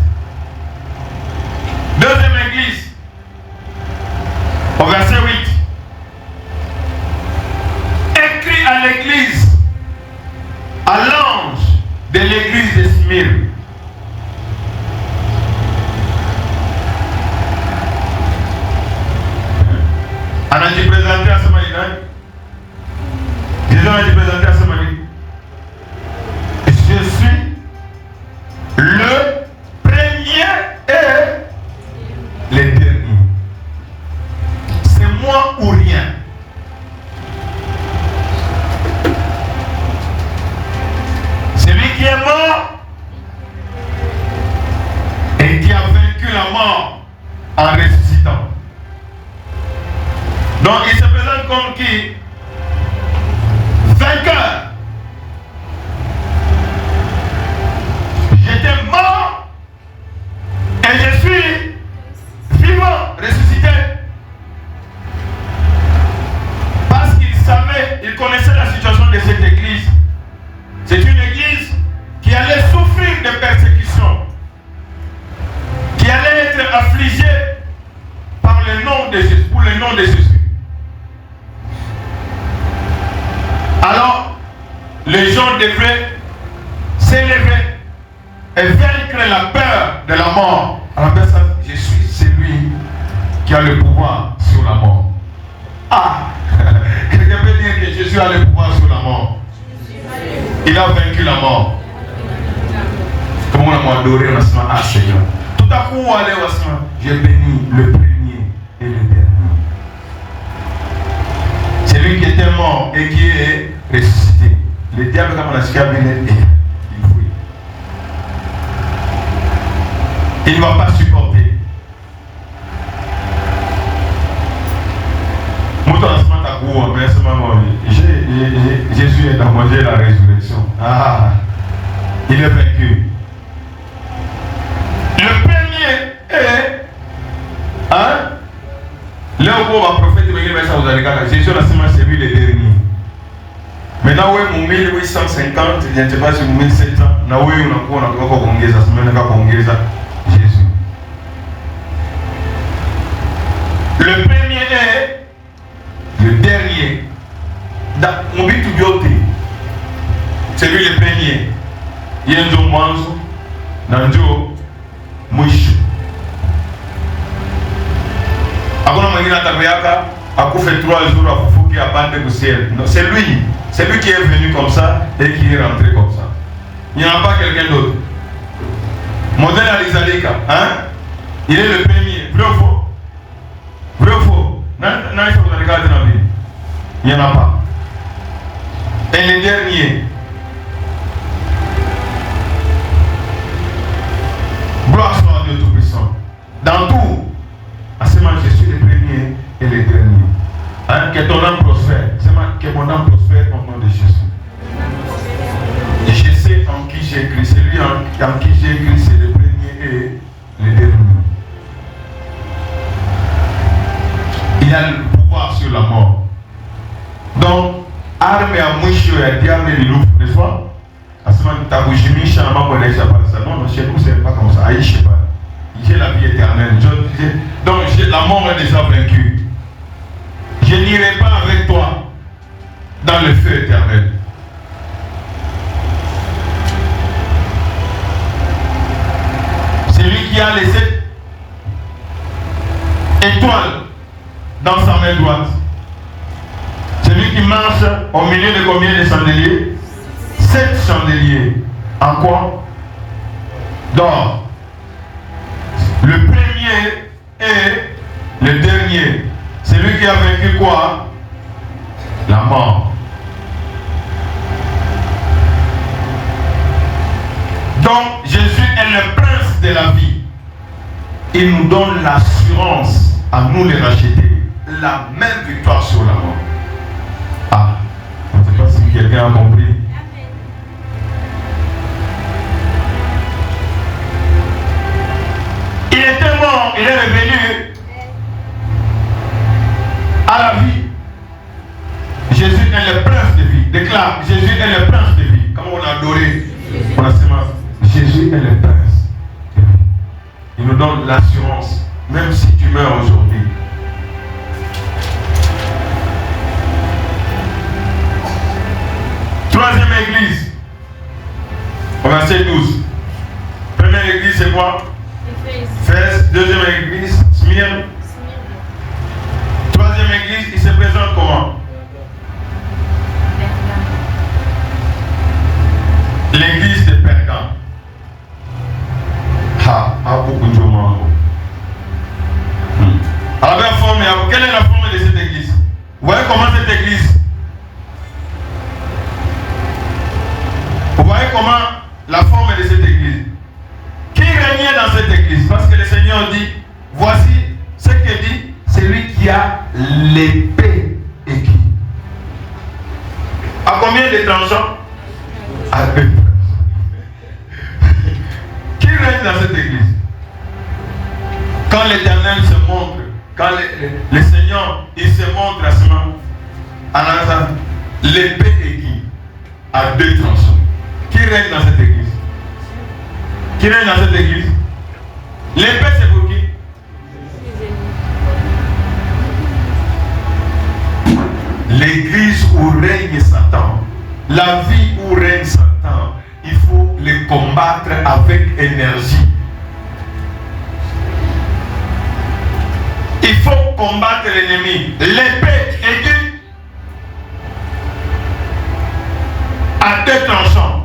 dormir. On a dit présenter à ce moment. Disons, on a dit présenter à ce moment. Je suis le premier et le dernier. C'est moi ou rien. Celui qui est mort et qui a vaincu la mort en ressuscitant. Donc il se présente comme qui? Vainqueur. J'étais mort et je suis vivant, ressuscité. Parce qu'il savait, il connaissait la situation de cette église. C'est une église qui allait souffrir de persécutions, qui allait être affligée par le nom de Jésus, pour le nom de Jésus. Alors, les gens devraient s'élever et vaincre la peur de la mort. Alors, je suis celui qui a le pouvoir sur la mort. Ah, quelqu'un peut dire que Jésus a le pouvoir sur la mort. Il a vaincu la mort. Comment on a adoré on a dit, ah Seigneur. Tout à coup, j'ai béni le premier et le dernier. C'est lui qui était mort et qui est ressuscité. Le diable, comme on a dit, il fuit. Il ne va pas supporter. Jésus est dans moi, j'ai la résurrection. Ah, il est vaincu. Le premier est, là où on va prophète, Jésus c'est lui le dernier. Maintenant, où est mon 1850, je ne sais pas si mon 1700, là où on a Jésus. Le premier est le dernier. Mon but tout c'est lui le premier. Il y a un manzo, nanjo, mouche. Avant de la tabayaka, a fait 3 jours à Fouki à bande de ciel. C'est lui qui est venu comme ça et qui est rentré comme ça. Il n'y en a pas quelqu'un d'autre. Modèle Alizalika, hein? Il est le premier. Vrai ou faux? Vrai ou faux? Il n'y en a pas. Et le dernier. Gloire soit à Dieu Tout-Puissant. Dans tout, à ce moment, je suis le premier et le dernier. Hein? Que ton âme prospère. Que mon âme prospère au nom de Jésus. Je sais en qui j'ai écrit. C'est lui en qui j'ai écrit, c'est le premier et le dernier. Il a le pouvoir sur la mort. Donc, arme à mouche et à diable et loup, n'est-ce pas? À ce moment, tu as bougé, Michel, n'a pas connu ça. Non, chez nous, c'est pas comme ça. Aïe, je sais pas. J'ai la vie éternelle. Donc, la mort est déjà vaincue. Je n'irai pas avec toi dans le feu éternel. C'est lui qui a les 7 étoiles dans sa main droite. Celui qui marche au milieu de combien de chandeliers? 7 chandeliers. En quoi? D'or. Le premier et le dernier. C'est lui qui a vaincu quoi? La mort. Donc Jésus est le prince de la vie. Il nous donne l'assurance à nous les racheter. La même victoire sur la mort. Ah, je ne sais pas si quelqu'un a compris. Il était mort, il est revenu à la vie. Jésus est le prince de vie. Déclare, Jésus est le prince de vie. Comme on a adoré. Jésus est le prince de vie. Il nous donne l'assurance, même si tu meurs aujourd'hui. Troisième église, au verset 12. Première église, c'est quoi? Éphèse. Deuxième église, Smyrne. Troisième église, il se présente comment? L'église de Pergame. Beaucoup de gens. Alors, quelle est la forme de cette église? Vous voyez comment cette église? Vous voyez comment la forme de cette église? Qui régnait dans cette église? Parce que le Seigneur dit, voici ce que dit celui qui a l'épée aiguë. À combien de tranchants? À 2. Qui règne dans cette église? Quand l'Éternel se montre, quand le Seigneur il se montre à ce moment, l'épée aiguë à 2 tranchants. Qui règne dans cette église? Qui règne dans cette église? L'épée c'est pour qui? L'église où règne Satan, la vie où règne Satan, il faut les combattre avec énergie. Il faut combattre l'ennemi. L'épée aiguë à 2 tranchants.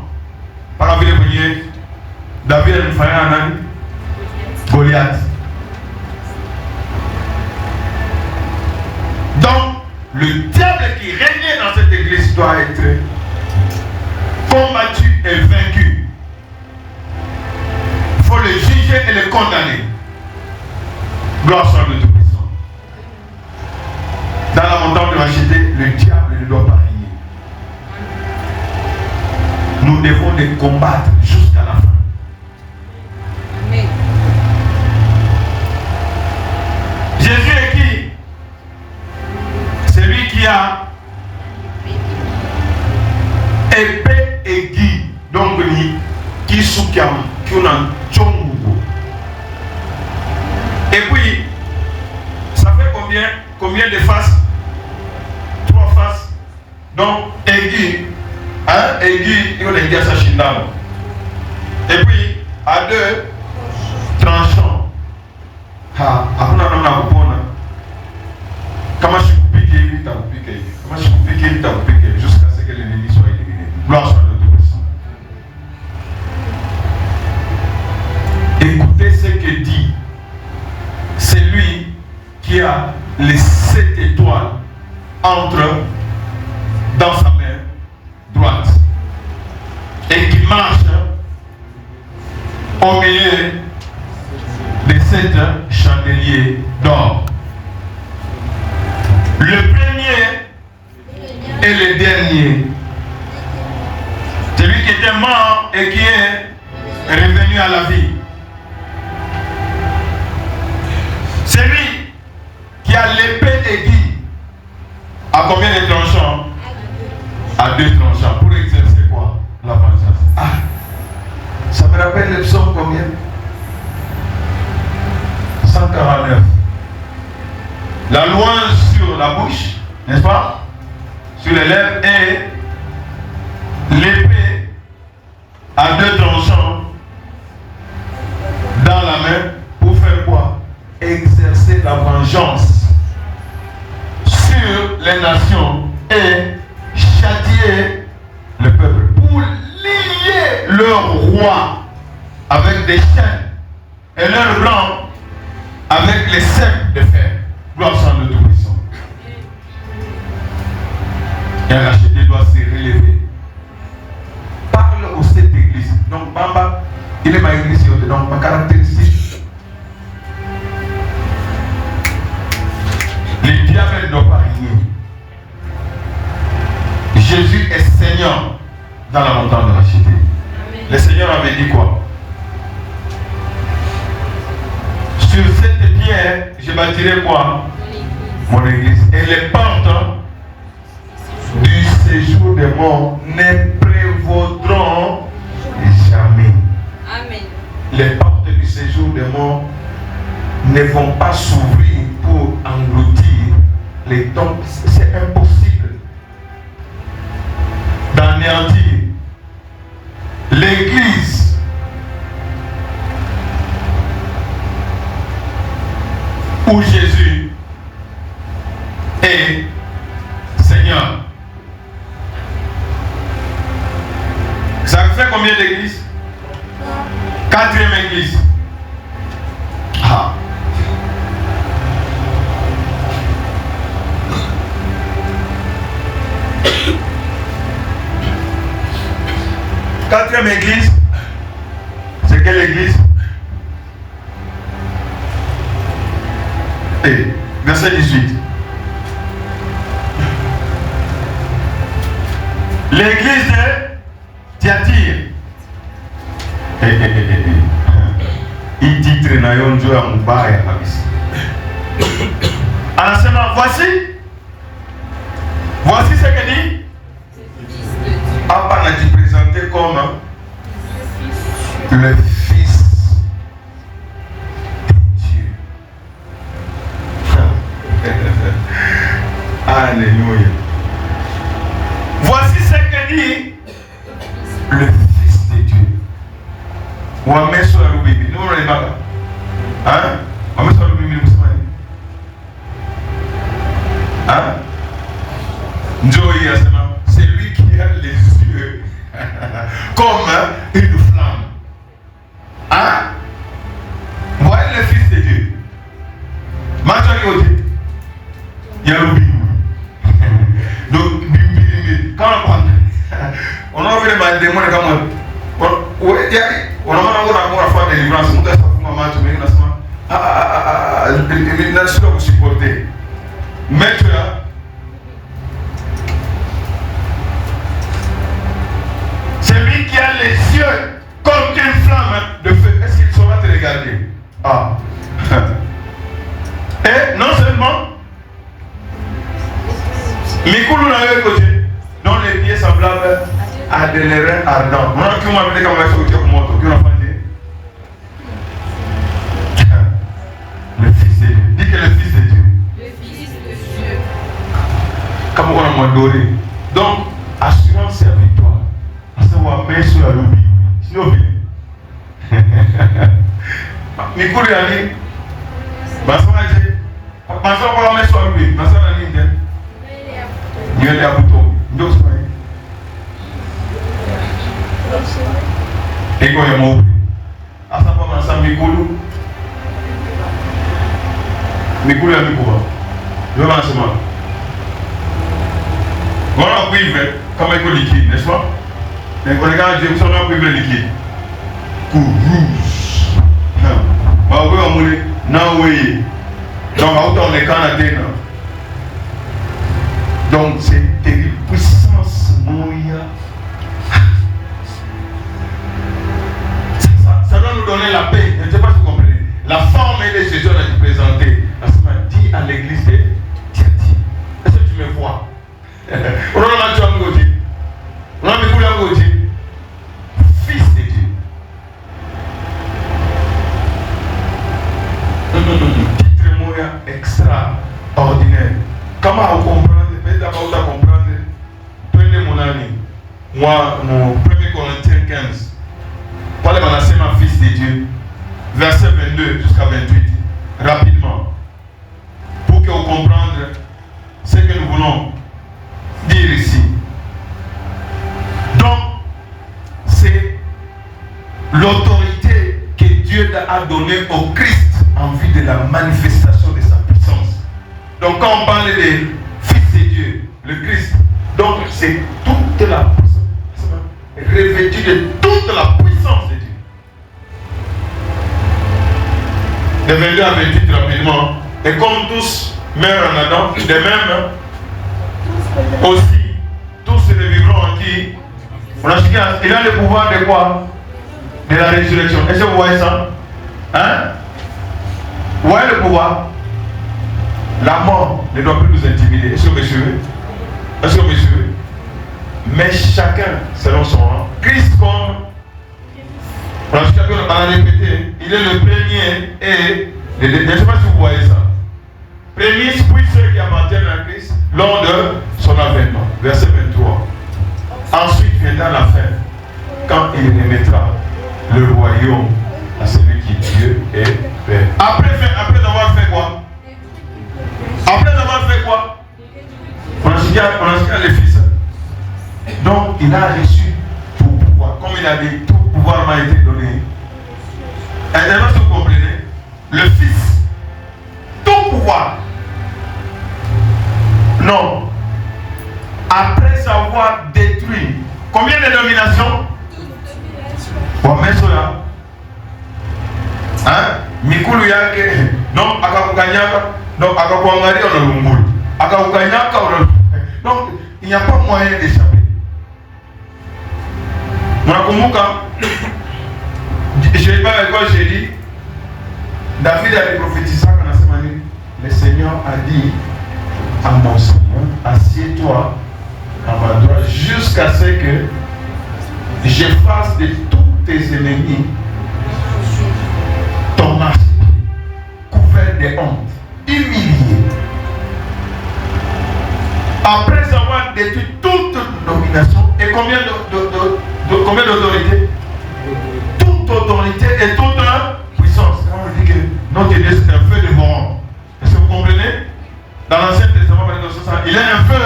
Par la vie de Mounier, David a une frère Anan, Goliath. Donc, le diable qui régnait dans cette église doit être combattu et vaincu. Il faut le juger et le condamner. Gloire soit le Tout-Puissant. Dans la montagne de Racheté, le diable ne doit pas régner. Nous devons les combattre jusqu'à la fin. Amen. Jésus est qui? Celui qui a épée aiguë. Donc, qui soukam, qui on a tchongo. Et puis, ça fait combien de faces? 3 faces. Donc, aiguë. Aiguë, il y a sa chindame. Et puis, à 2 tranchants. Comment je peux piquer, comment je peux piquer, jusqu'à ce que l'ennemi soit éliminé. Gloire soit le Tout-Puissant. Écoutez ce que dit celui qui a les 7 étoiles dans sa main droite et qui marche au milieu de 7 chandeliers d'or. Le premier et le dernier, celui qui était mort et qui est revenu à la vie. Celui qui a l'épée aiguë, à combien de tranchants? À 2 tranchants. Pour exercer quoi? La vengeance. Ça me rappelle le psaume combien? 149. La louange sur la bouche, n'est-ce pas? Sur les lèvres, et l'épée à 2 tranchants dans la main pour faire quoi? Exercer la vengeance sur les nations et châtier le peuple pour lier leur roi avec des chaînes et leur blanc avec les ceps de fer. Gloire soit le Tout-Puissant. Et un racheté doit se relever. Parle aux 7 églises. Donc Bamba, il est ma église, donc ma caractéristique. Le diable ne doit pas régner. Jésus est Seigneur dans la montagne de Racheté. Le Seigneur avait dit quoi? Sur cette pierre, je bâtirai quoi? Mon église. Et les portes du séjour des morts ne prévaudront jamais. Amen. Les portes du séjour des morts ne vont pas s'ouvrir pour engloutir les tombes. C'est impossible d'anéantir l'église où Jésus est Seigneur. Ça fait combien d'églises? 4e église. Ah. Quatrième église, c'est quelle église? Et verset 18. L'église de Thyatire. Il dit Trenayon Dieu à Moubaïa Kabis. Anasema, voici ce que dit. Abba n'a dit présenté comme le Fils de Dieu. Alléluia. Voici ce que dit le Fils de Dieu. Ou à mettre sur le bébé. Nous on est pas là. Hein? On met sur le bébé. Hein? C'est lui qui a les yeux comme une flamme. Hein? Voyez le Fils de Dieu. Il y a le bébé. Donc, quand on a vu les démons comme on a fait des livrances, on a fait vous supporter. Maintenant, c'est lui qui a les yeux comme une flamme de feu. Est-ce qu'il saura te regarder? Ah. Et non seulement, Mikoulou n'a eu côté, dont les pieds semblables à des reins ardents. On a qui m'a dit qu'on va faire au moto, qui on a fait. Le Fils de Dieu. Dis que le Fils de Dieu. Le Fils de Dieu. Comme on a adoré. Donc, assurance et victoire. Parce qu'on va mettre sur la lobby. Sinon, Mikoulou a dit, Basson a dit, Basson va mettre sur la lobby. Basson a dit, il y a des boutons. Et quand il y a mot, à ça pas ensemble Mikoulou. Mikoulou a mis quoi? Je vais ensemble. On a pris comme un liquide, n'est-ce pas? Et quand on regarde Dieu, on a pris le liquide. Coup rouge. Bah oui, on est non oui. Donc autant on est canadien. Donc c'est terrible. Puissance moya. Ça doit nous donner la paix. Je ne sais pas si vous comprenez. La forme et les Jésus on a dû présenter. Parce qu'on a dit à l'église de Thyatire. Est-ce que tu me vois? On a dit à Ngoti. On a dit à Ngoti. Fils de Dieu. Titre moya extraordinaire. Comment vous comprenez? Peut-être d'abord vous comprendre. Prenez mon ami. Moi, mon 1 Corinthiens 15. Parlez ma Fils de Dieu. Verset 22 jusqu'à 28. Rapidement. Pour que vous compreniez ce que nous voulons dire ici. Donc, c'est l'autorité que Dieu a donnée au Christ en vue de la manifestation de sa puissance. Donc, quand on parle de Fils de Dieu, le Christ, donc c'est toute la puissance, revêtu de toute la puissance de Dieu. De 22 à 28 rapidement. Et comme tous meurent en Adam, de même aussi, tous les vivants en qui on a dit, il a le pouvoir de quoi? De la résurrection. Est-ce que vous voyez ça? Hein? Vous voyez le pouvoir? La mort ne doit plus nous intimider. Est-ce que vous suivez? Est-ce que vous suivez? Mais chacun selon son rang. Christ comme on a répété, il est le premier et je ne sais pas si vous voyez ça. Premier, puis ceux qui appartiennent à Christ lors de son avènement. Verset 23. Ensuite viendra la fin, quand il remettra le royaume à celui qui Dieu est Père. Après avoir fait quoi? Après avoir fait quoi? On a signé le Fils. Donc il a reçu tout pouvoir. Comme il a dit, tout pouvoir m'a été donné. Et maintenant, si vous comprenez, le Fils, tout pouvoir. Non. Après avoir détruit combien de dominations? Bon, mais cela. Hein? Mikulu yake. Donc, akakukanyaka. Donc, akakuangari on a l'umbulu. Akakukanyaka on a. Donc, il n'y a pas moyen d'échapper. Mwakumbuka, je ne sais pas avec quoi j'ai dit. David avait prophétisé quand on a dit, le Seigneur a dit à mon Seigneur, assieds-toi à ma droite jusqu'à ce que j'efface de tous tes ennemis ton marché, couvert de honte, humilié. Après avoir détruit toute domination, et combien d'autorité? Toute autorité et toute puissance. On dit que notre Dieu c'est un feu dévorant. Est-ce que vous comprenez? Dans l'Ancien Testament, il a un feu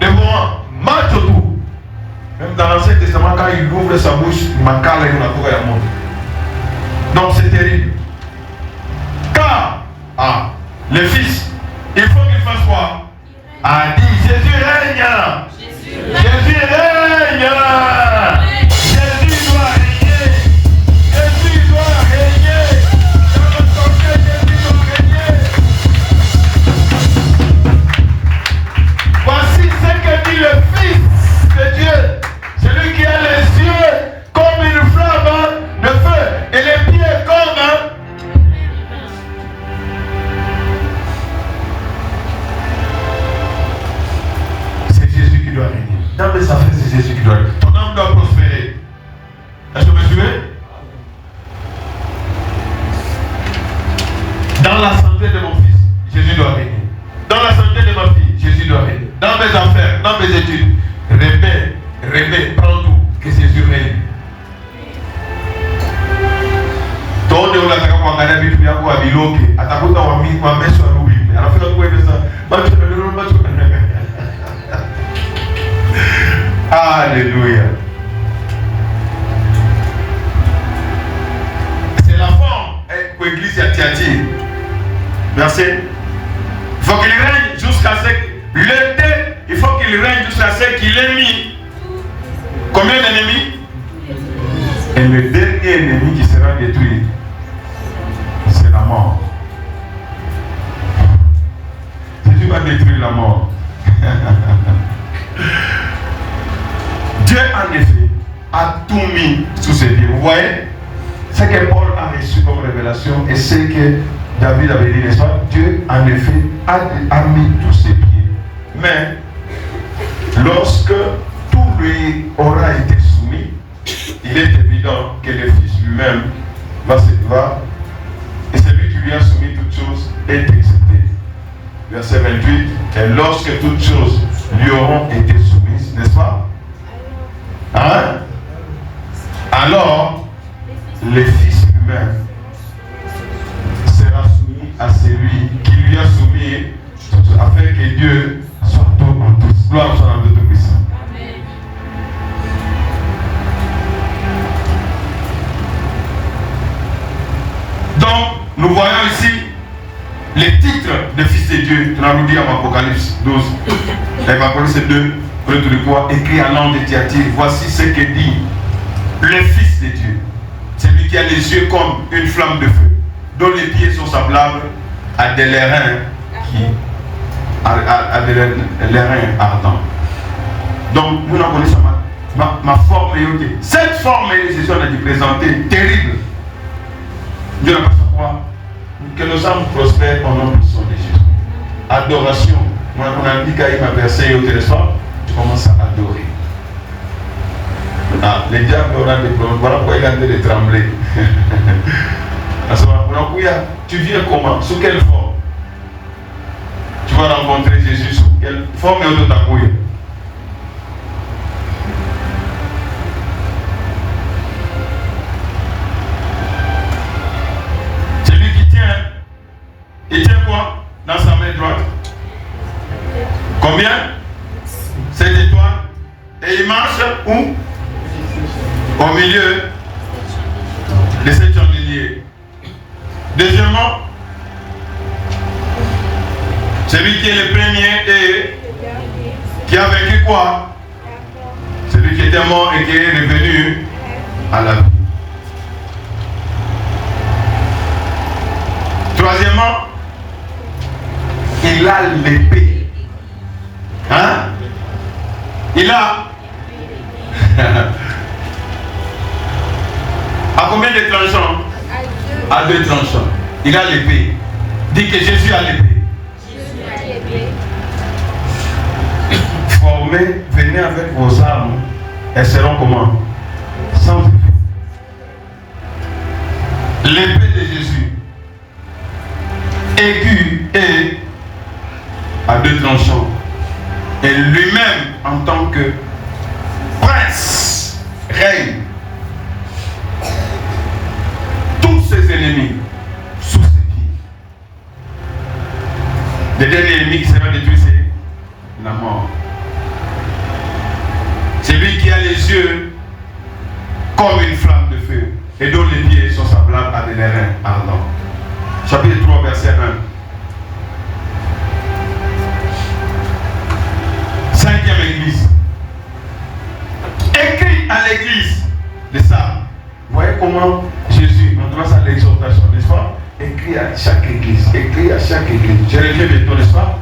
dévorant. Match autour. Même dans l'Ancien Testament, quand il ouvre sa bouche, il m'a calé dans la tour et la monte. Donc c'est terrible. Car, le Fils, il faut qu'il fasse quoi? A dit, Jésus règne. Jésus règne. Jésus doit régner. Jésus doit régner. Dans notre cortège, Jésus doit régner. Voici ce que dit le Fils de Dieu. Celui qui a les yeux comme une flamme de feu et les pieds comme c'est Jésus qui doit régner. Dans mes affaires, c'est Jésus qui doit régner. Ton âme doit prospérer. Est-ce que vous me suivez? Dans la santé de mon fils, Jésus doit régner. Dans la santé de ma fille, Jésus doit régner. Dans mes affaires, dans mes études, rêver, prends tout, que Jésus règne. Todo ule ataka kuangalia vitu vyako aviloke, atakuta wamesho arudi. Anafika tu hivi sasa, macho. Alléluia. C'est la forme pour l'église à Thyatire. Verset. Il faut qu'il règne jusqu'à ce que l'été, il faut qu'il règne jusqu'à ce qu'il ait mis. Combien d'ennemis? Et le dernier ennemi qui sera détruit, c'est la mort. Jésus va détruire la mort. Dieu, en effet, a tout mis sous ses pieds. Vous voyez? Ce que Paul a reçu comme révélation et ce que David avait dit, n'est-ce pas? Dieu, en effet, a mis tous ses pieds. Mais, lorsque tout lui aura été soumis, il est évident que le Fils lui-même va, et celui qui lui a soumis toutes choses est accepté. Verset 28, et lorsque toutes choses lui auront été soumises, n'est-ce pas? Hein? Alors, le Fils lui-même sera soumis à celui qui lui a soumis, afin que Dieu soit tout en tous. Gloire soit dans le Tout-Puissant. Donc, nous voyons ici les titres des fils de Dieu. On a nous dit en Apocalypse 12. Apocalypse 2, verset 3, écrit à l'ange de Thyatire, voici ce que dit le Fils de Dieu. Celui qui a les yeux comme une flamme de feu, dont les pieds sont semblables à des lérins des lérins ardents. Donc, nous en connaissons ma forme est. Cette forme est, Jésus a dit, présentée, terrible. Dieu n'a pas savoir que nos âmes prospèrent au nom du sang de Jésus. Adoration. Moi, on a dit qu'il m'a versé au téléphone, tu commences à adorer. Les diables auront des problèmes. Voilà pourquoi il a de trembler. Tu viens comment? Sous quelle forme? Tu vas rencontrer Jésus sous quelle forme et autre t'accueillir. Il tient quoi dans sa main droite? Combien? 7 étoiles. Et il marche où? Au milieu de 7 chandeliers. Deuxièmement, celui qui est le premier et qui a vécu quoi? Celui qui était mort et qui est revenu à la vie. Troisièmement, il a l'épée. Hein? Il a à combien de tranchants? À 2 tranchants. Il a l'épée. Dis que Jésus a l'épée. Formez, venez avec vos armes. Elles seront comment? Sans effet. L'épée de Jésus, aiguë et à 2 tranchants. Et lui-même, en tant que prince, règne. Tous ses ennemis sous ses pieds. Le dernier ennemi qui sera détruit, c'est la mort. C'est lui qui a les yeux comme une flamme de feu et dont les pieds sont semblables à des reins ardents. Chapitre 3, verset 1. 5e église. Écrit à l'église de ça. Vous voyez comment Jésus, on doit ça à l'exhortation, n'est-ce pas? Écrit à chaque église. Écrit à chaque église. Je reviens bientôt, n'est-ce pas?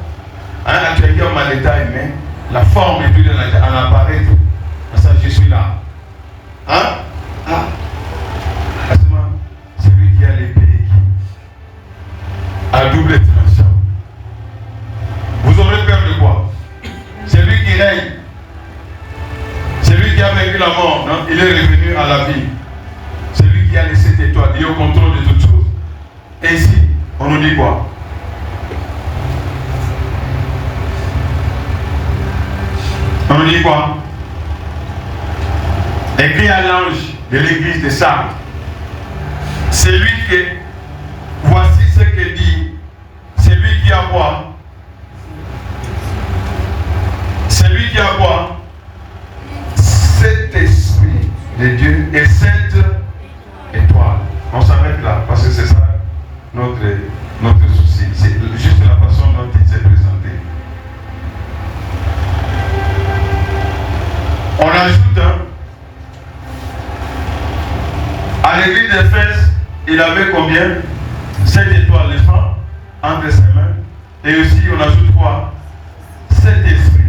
Hein, actuellement, on m'a détaillé, mais la forme est plus de en apparaître. Ça, je suis là. Hein? Ah. C'est lui qui a l'épée à double tranchant. Vous aurez peur de quoi? C'est lui qui règne. C'est lui qui a vaincu la mort. Non? Il est revenu à la vie. C'est lui qui a les 7 étoiles. Il est au contrôle de toutes choses. Et ici, on nous dit quoi? On nous dit quoi? Écrit à l'ange de l'église de Sardes. C'est lui qui, voici ce que dit, c'est lui qui a quoi? C'est lui qui a quoi? Cet esprit de Dieu et 7 étoiles. On s'arrête là parce que c'est ça notre souci. C'est juste la façon dont il s'est présenté. On ajoute, à l'église d'Éphèse, il avait combien? 7 étoiles, n'est-ce pas? Entre ses mains. Et aussi, on ajoute quoi? 7 esprits.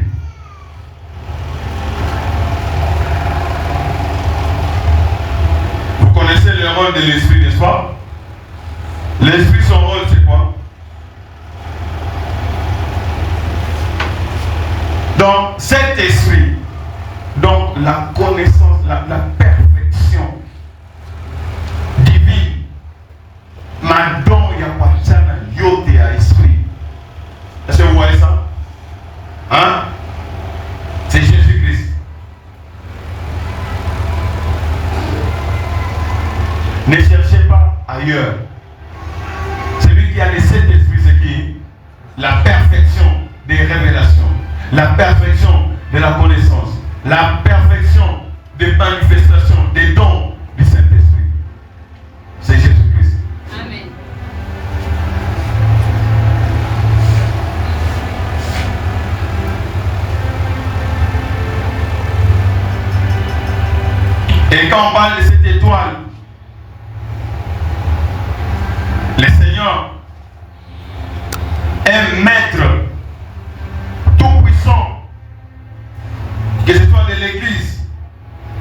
Vous connaissez le rôle de l'esprit, n'est-ce pas? L'esprit, son rôle, c'est quoi? Donc, cet esprit, donc la connaissance, la perfection divine, madon yapachana yote à esprit. Est-ce que vous voyez ça? Hein? C'est Jésus-Christ. Ne cherchez pas ailleurs. Celui qui a les 7 esprits, c'est qui? La perfection des révélations, la perfection de la connaissance, la perfection des manifestations, des dons du Saint-Esprit. C'est Jésus-Christ. Amen. Et quand on parle de cette étoile, le Seigneur est maître tout-puissant, que ce soit de l'Église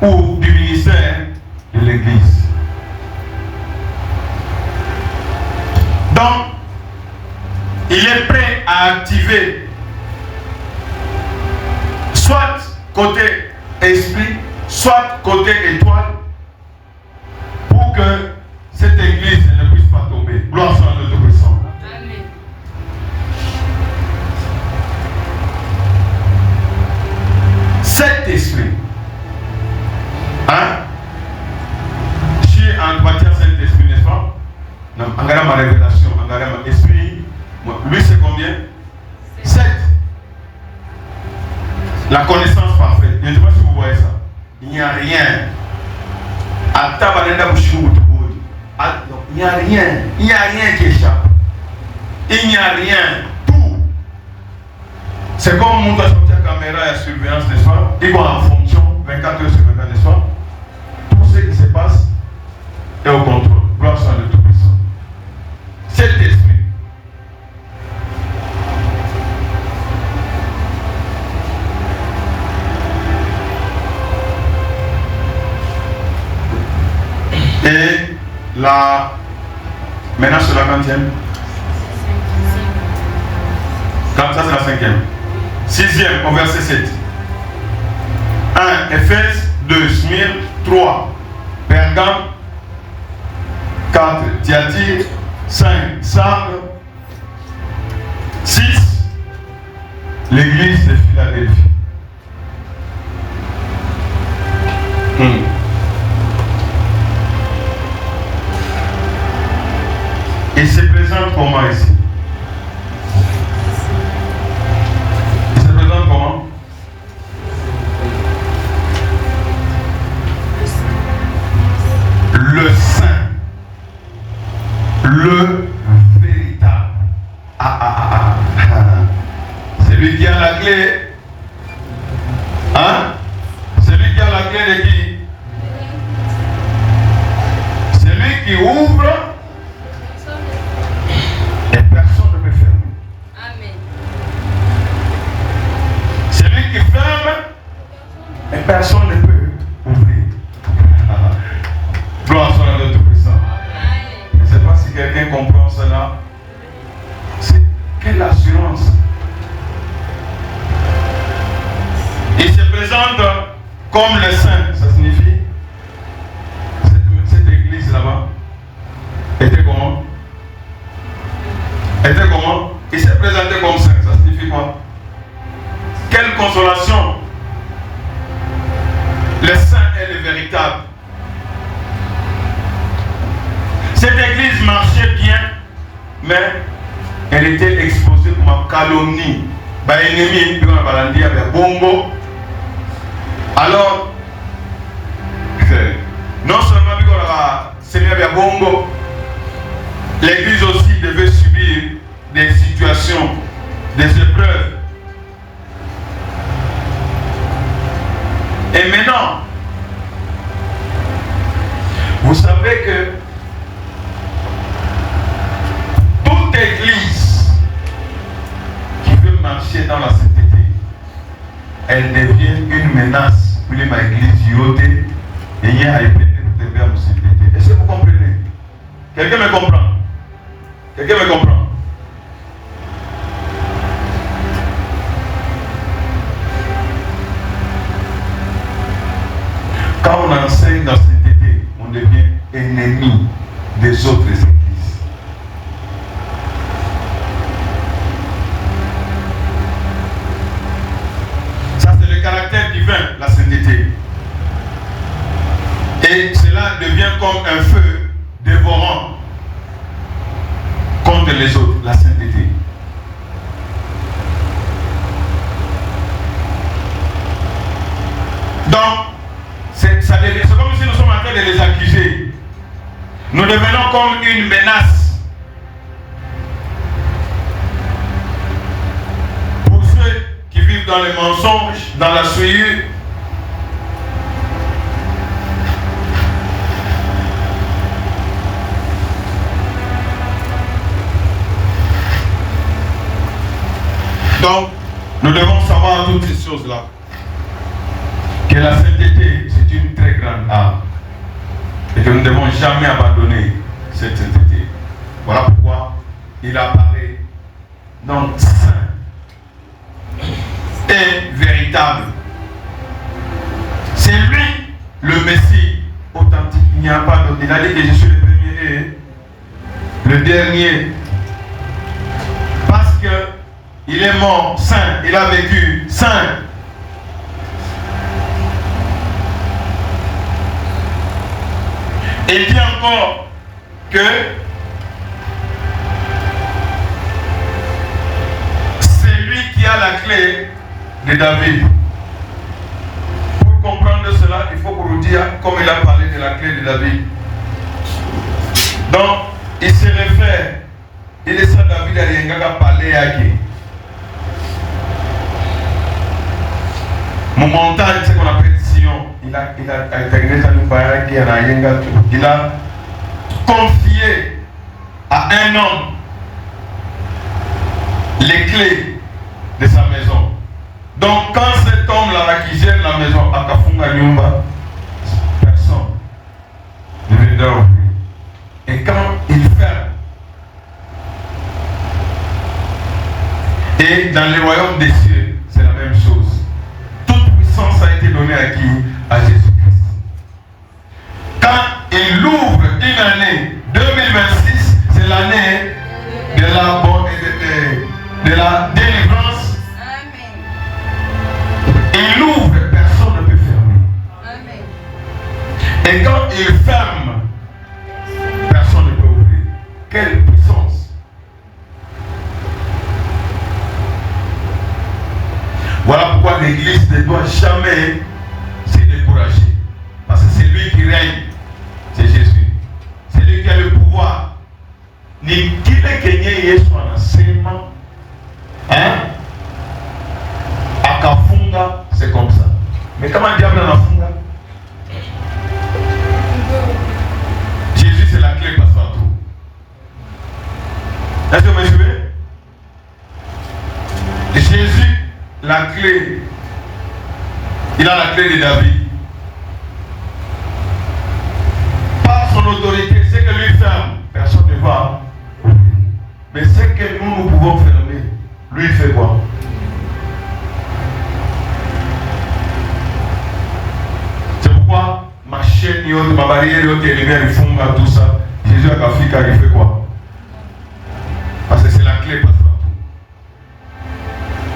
ou du ministère de l'Église. Donc, il est prêt à activer soit côté esprit, soit côté étoile, pour que cette église ne puisse pas tomber. Gloire soit à notre puissant. Amen. Cet esprit, hein? J'ai en bâtir cet esprit, n'est-ce pas? Non, en regardant ma révélation, en regardant mon esprit, lui c'est combien? 7. La connaissance parfaite. Je ne sais pas si vous voyez ça. Il n'y a rien. Il n'y a rien. Il n'y a rien qui échappe. Il n'y a rien. Tout. C'est comme on monte à sortir la caméra et la surveillance, n'est-ce pas? Ils vont en fonction 24 heures sur 24, n'est-ce pas? Tout ce qui se passe est au contrôle. Gloire soit le Tout-Puissant. Cet esprit. Et là, maintenant c'est la 20e. Comme ça, c'est la 5e. 6e, au verset 7. 1, Éphèse, 2, Smyrne, 3, Pergame, 4, Thyatire, 5, Sardes, 6, l'église de Philadelphie. Il se présente comment ici? Il se présente comment? Le saint, le véritable. C'est lui qui a la clé. Hein? C'est lui qui a la clé de qui? C'est lui qui ouvre. Et personne ne peut fermer. Amen. C'est lui qui ferme et personne ne peut ouvrir. Gloire soit à notre Tout-Puissant. Je ne sais pas si quelqu'un comprend cela. C'est quelle assurance. Il se présente comme le saint. Ça signifie cette église là-bas était comment? Était comment? Il s'est présenté comme saint. Ça signifie quoi? Quelle consolation! Le saint est le véritable. Cette église marchait bien, mais elle était exposée comme une calomnie. Par l'ennemi, puis on va dire avec bongo. Alors, non seulement puis on va s'aimer avec bongo, l'église aussi devait subir des situations, des épreuves. Et maintenant, vous savez que toute église qui veut marcher dans la sainteté, elle devient une menace pour les églises yotées et il y a épée pour devenir la sainteté. Est-ce que vous comprenez? Quelqu'un me comprend? Quelqu'un me comprend? Quand on enseigne dans cette idée, on devient ennemi des autres églises. Ça, c'est le caractère divin, la sainteté. Et cela devient comme un feu dévorant contre les autres, la sainteté. Donc, c'est comme si nous sommes en train de les accuser. Nous devenons comme une menace pour ceux qui vivent dans les mensonges, dans la souillure. Donc, nous devons savoir toutes ces choses-là. Que la sainteté, c'est une très grande art. Et que nous ne devons jamais abandonner cette sainteté. Voilà pourquoi il apparaît donc saint et véritable. C'est lui le Messie authentique. Il n'y a pas d'autre. Il a dit que je suis le premier et le dernier. Parce que il est mort saint, il a vécu saint. Il dit encore que c'est lui qui a la clé de David. comprendre cela, il faut vous dire, comme il a parlé de la clé de David. Donc, il se réfère. Il est ça, David a rien qu'à parler à qui. Mon montagne, c'est ce qu'on appelle Sion. Il a confié à un homme les clés de sa maison. Donc quand cet homme-là qui gère la maison à Kafunga Nyumba, personne ne viendra ouvrir. Et quand il ferme, et dans les royaumes des cieux, c'est la même chose. Toute puissance a été donnée à qui? À Jésus-Christ. Quand il ouvre une année 2026, c'est l'année de la délivrance. Amen. Il ouvre, personne ne peut fermer. Amen. Et quand il ferme, personne ne peut ouvrir. Quelle puissance! Voilà pourquoi l'Église ne doit jamais se décourager. Parce que c'est lui qui règne. C'est Jésus. C'est lui qui a le pouvoir. Ni qui le Kenya Yesu anasema, hein? Akafunga, c'est comme ça. Mais comment le diable anafunga? Jésus, c'est la clé passe-partout. Est-ce que vous me suivez? Jésus, la clé, il a la clé de David. Par son autorité, c'est que lui ferme, personne ne va ouvrir. Mais c'est que nous pouvons fermer. Lui, il fait quoi? C'est pourquoi ma chaîne, ma barrière, il fonga tout ça. Jésus a Africa, il fait quoi? Parce que c'est la clé passe partout.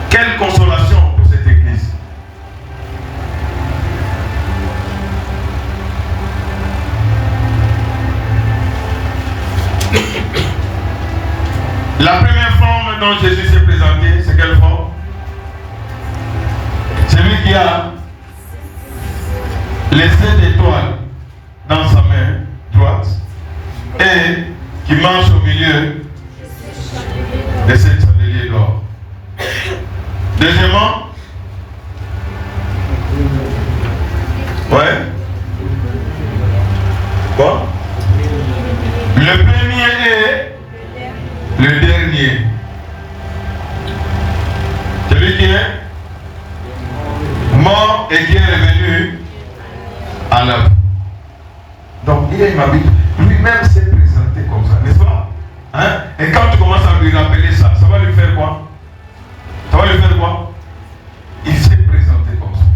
Quelle consolation pour cette église. La première forme dont Jésus s'est présenté, c'est quelle forme? Celui qui a les 7 étoiles dans sa main droite et qui marche au milieu de 7 chandeliers d'or. Deuxièmement, ouais, quoi? Le premier est le dernier. Celui qui est mort et qui est revenu à la vie. Donc il y a une habitude. Lui-même s'est présenté comme ça, n'est-ce pas? Hein? Et quand tu commences à lui rappeler ça, ça va lui faire quoi? Ça va lui faire quoi? Il s'est présenté comme ça.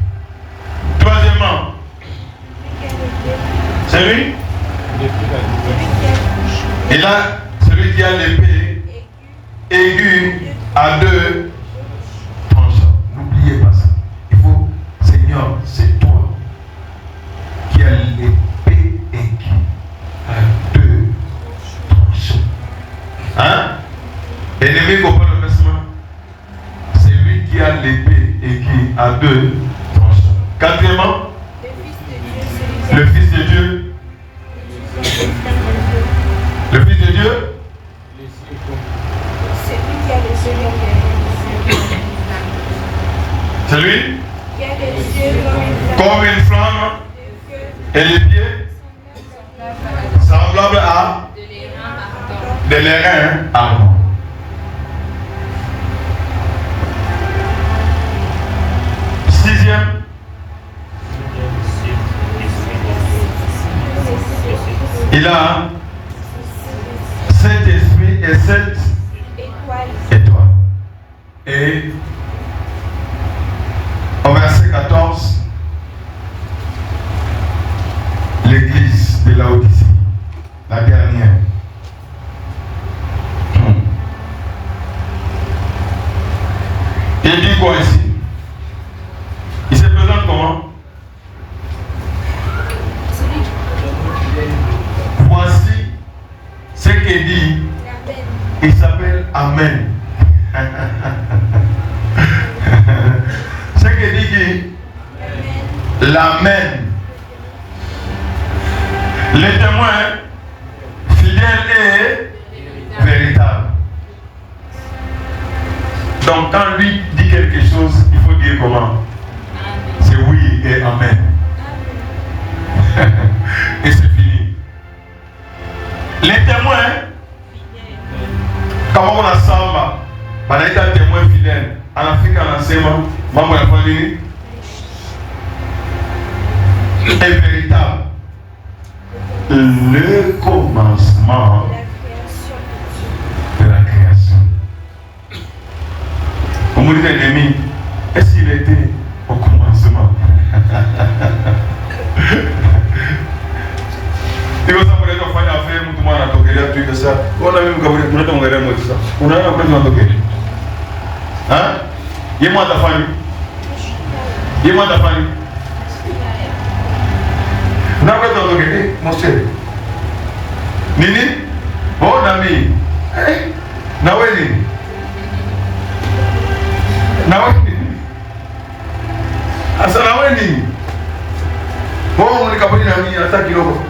Troisièmement, c'est lui? Il a celui qui a l'épée aiguë à 2 tranchants. N'oubliez pas ça. Il faut, Seigneur, c'est toi qui as l'épée aiguë à 2 tranchants. Hein? Ennemi comprend le versement. C'est lui qui a l'épée aiguë à 2 tranchants. Quatrièmement, le Fils de Dieu. Le Fils de Dieu. C'est lui comme une flamme et les pieds semblables à de l'airain ardent. Sixième, il a 7 esprits et 7 étoiles. Et au verset 14, l'église de Laodicée, la dernière. Il dit quoi ici? Il se présente comment? Voici ce qu'il dit. Il s'appelle Amen. Ce qu'il dit, l'amen. Les témoins fidèles et véritables. Donc quand lui dit quelque chose, il faut dire comment? C'est oui et amen. Et c'est fini. Les témoins, comment on a samba, on a été un témoin fidèle. En Afrique, en enseignement, maman a fallu est véritable. Le commencement de la création. Au mot de l'ennemi, est-ce qu'il était au commencement? Il va s'appeler ton famille à faire, tout le monde a toqué, il a tué ça. On a même dit ça. On a même toqué. Hein? Dis-moi ta famille. Dis-moi ta famille. N'a pas toqué, mon cher. Nini? Oh, Nami. Naweli. Naweli. Asa Naweli. Oh, on est capable de Nami, attaque kilo.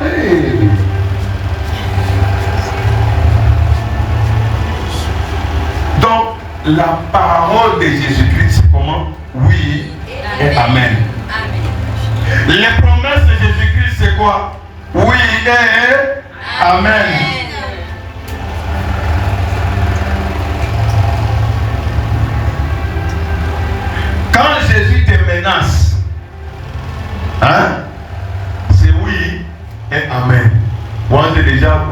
Donc, la parole de Jésus-Christ, c'est comment? Oui et amen. Les promesses de Jésus-Christ, c'est quoi? Oui et amen. Quand Jésus te menace, hein, c'est oui et amen. Moi, j'ai déjà,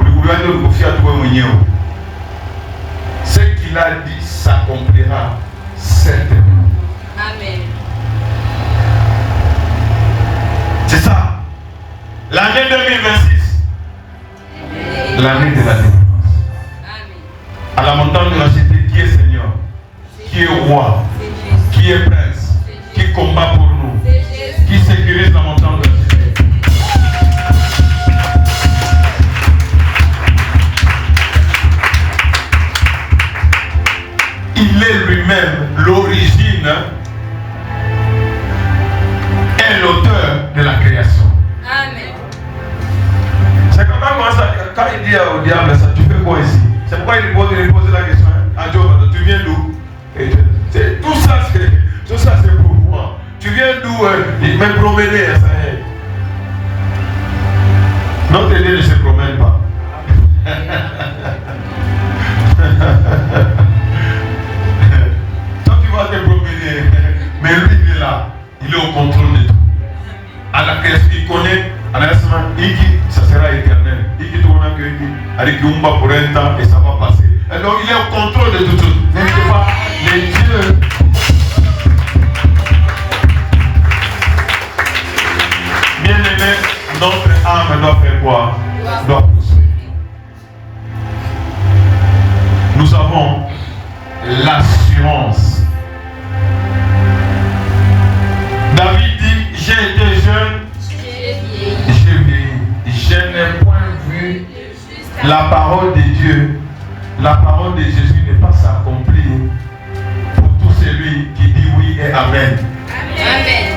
ce qu'il a dit s'accomplira certainement. Amen. C'est ça. L'année 2026. L'année de la délivrance. À la montagne de la cité, qui est Seigneur? Qui est roi? Qui est prince? Qui combat pour nous? Qui sécurise la montagne de la cité? Il est lui-même l'origine et l'auteur de la création. Amen. C'est comme ça, quand il dit au diable ça, tu fais quoi ici? C'est pourquoi il pose la question à Job, tu viens d'où? Tout ça c'est pour moi. Tu viens d'où? Il m'a promené à ça. Notre Dieu ne se promène pas. Toi tu vas te promener, mais lui il est là, il est au contrôle de tout. À la question, il connaît, à la question, ça sera éternel. Il tourne avec Umba pour un temps et ça va passer. Et donc il est au contrôle de tout. N'est-ce pas? Les dieux. Bien aimé, notre âme doit faire quoi? Doit pousser. Nous avons l'assurance. David dit, j'ai été jeune, j'ai vieilli. Je n'ai point vu la parole de Dieu. La parole de Jésus n'est pas s'accomplir pour tout celui qui dit oui et amen. Amen.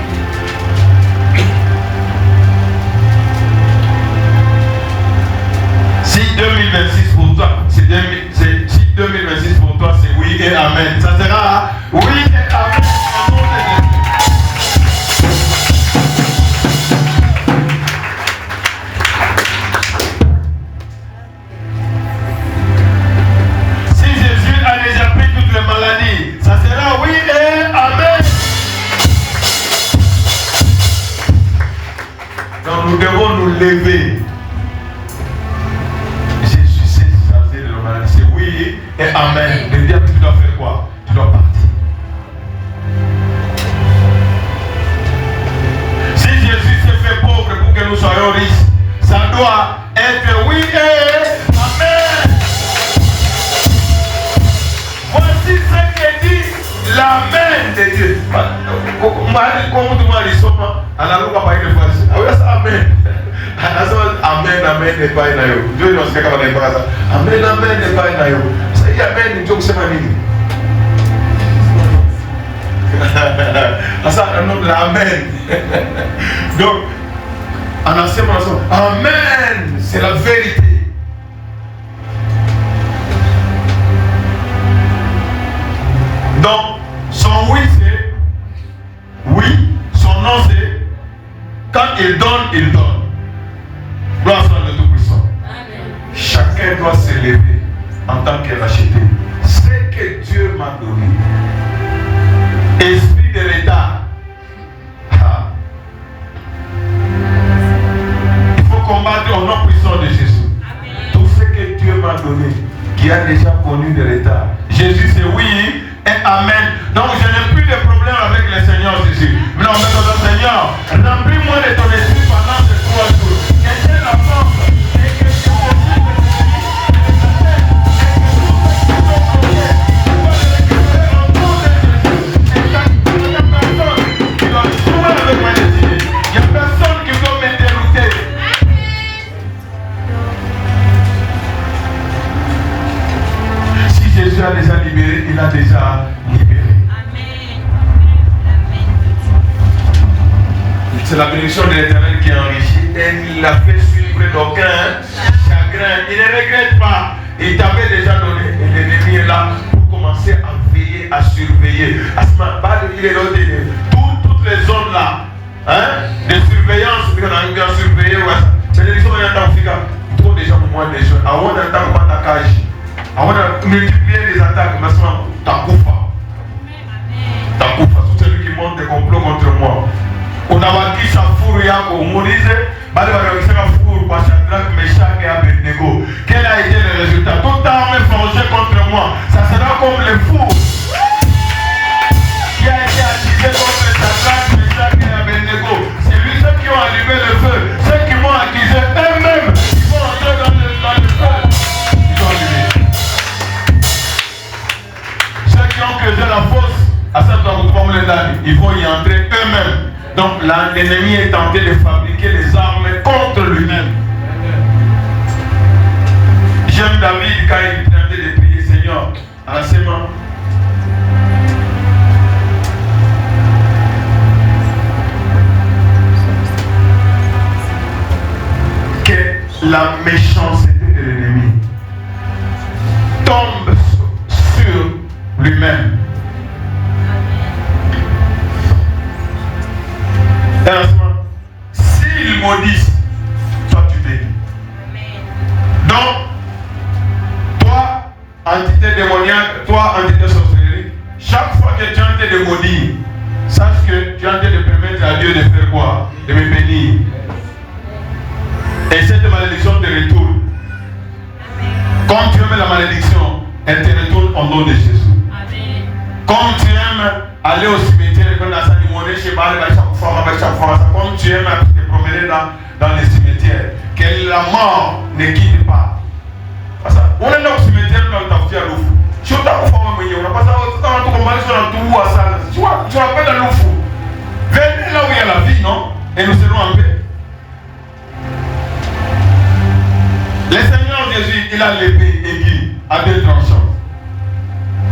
Si 2026 pour toi, si 2026 pour toi, c'est oui et amen. Ça sera oui et amen. Si Jésus a déjà pris toutes les maladies, ça sera oui et amen. Donc nous devons nous lever. C'est oui et amen. Le diable, tu dois faire quoi? Tu dois partir. Si Jésus s'est fait pauvre pour que nous soyons riches, ça doit être oui et amen. Voici ce que dit l'amen de Dieu. Comme tu m'as dit, à la loupe, pas une fois. Amen. Amen, amen, n'est pas inayo. Dieu nous fait comme on est pas ça. Amen, amen, n'est pas inayo. Ça y est, amen, Dieu c'est ma ligne. Ça, un nom de l'Amen. Donc, en ancien, Amen, c'est la vérité. Donc, son oui, c'est oui, son non, c'est quand il donne, il donne. Gloire soit le Tout-Puissant. Chacun doit s'élever en tant que racheté. Ce que Dieu m'a donné. Esprit de l'État. Il faut combattre au nom puissant de Jésus. Amen. Tout ce que Dieu m'a donné, qui a déjà connu de l'État. Jésus, c'est oui et Amen. Donc je n'ai plus de problème avec le Seigneur Jésus. Mais non, mais le Seigneur, remplis-moi de ton esprit pendant ces 3 jours. Quelle est la force et que je Jésus a déjà libéré, il a déjà libéré. Amen. C'est la bénédiction de l'Éternel qui enrichit et il l'a fait suivre d'aucun chagrin. Il ne regrette pas. Il t'avait déjà donné et l'ennemi est là pour commencer à veiller, à surveiller. À ce moment, il est donné toutes les zones là, de surveillance, on a bien surveillé. Bénédiction de l'Éternel, il trouve déjà pour moi des jeunes. Avant d'entendre pas ta cage. Avant de multiplier les attaques, maintenant, Takoufa. Takoufa, tout celui qui monte des complots contre moi. On a dit ça fourre Yako, on disait, Meshach et Abednego. Quel a été le résultat? Toute arme forgée contre moi, ça sera comme le four qui a été attisé contre Shadrach, Meshach et Abednego. C'est lui ceux qui ont allumé le feu, ceux qui m'ont accusé eux-mêmes, ils vont entrer dans le feu. Ils ont allumé. Ceux qui ont creusé la fosse à cette ils vont y entrer eux-mêmes. Donc l'ennemi est tenté de fabriquer les armes contre lui-même. J'aime David quand il tentait de prier, Seigneur, à ses mains. Que la méchanceté de l'ennemi tombe sur lui-même. S'ils maudissent, toi tu bénis. Donc, toi, entité démoniaque, toi, entité sorcellerie, chaque fois que tu es en train de maudire, sache que tu es en train de permettre à Dieu de faire quoi? De me bénir. Et cette malédiction te retourne. Comme tu aimes la malédiction, elle te retourne au nom de Jésus. Comme tu aimes aller au cimetière et quand ça dimonie chez Baal, comme tu aimes te promener dans les cimetières, que la mort ne quitte pas. Parce que on est dans le cimetière, on a fait à l'ouf. Si on t'a fait on n'a pas ça, on a tout combattu sur un tout à ça. Tu vois, tu rappelles à l'ouf. Venez là où il y a la vie, non? Et nous serons en paix. Le Seigneur Jésus, il a l'épée aiguë à 2 tranchants.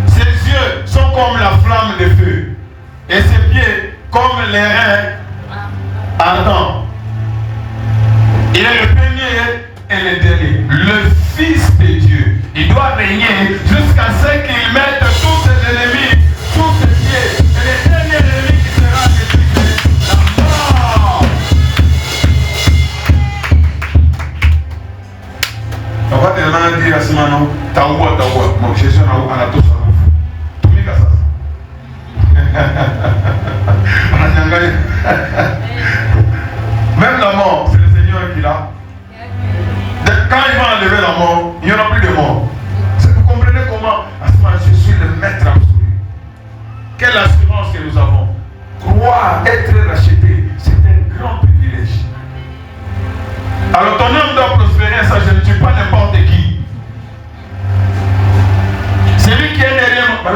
Ses yeux sont comme la flamme de feu et ses pieds comme les reins ardents. Il est le premier et le dernier, le Fils de Dieu. Il doit régner jusqu'à ce qu'il mette tous ses ennemis sous ses pieds. Et le dernier ennemi qui sera détruit, la mort. On va te demander à ce moment, Taoua, mon Jésus a tout ça. Même la mort, c'est le Seigneur qui l'a. Quand il va enlever la mort, il n'y en a plus de mort. Vous comprenez comment? Je suis le maître absolu. Quelle assurance que nous avons. Croire être racheté, c'est un grand privilège. Alors ton homme doit prospérer, ça je ne tue pas n'importe qui. C'est lui qui est derrière moi.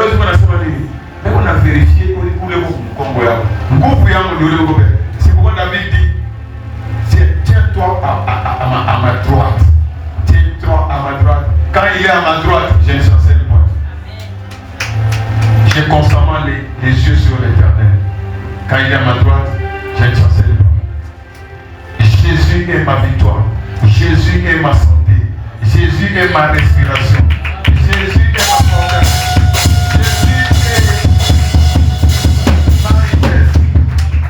Mais on a vérifié où les Congo. C'est pourquoi David dit tiens-toi à ma droite. Tiens-toi à ma droite. il est à ma droite, je ne chancelle pas. Jésus est ma victoire. Jésus est ma santé. Jésus est ma respiration. Jésus est ma forteresse.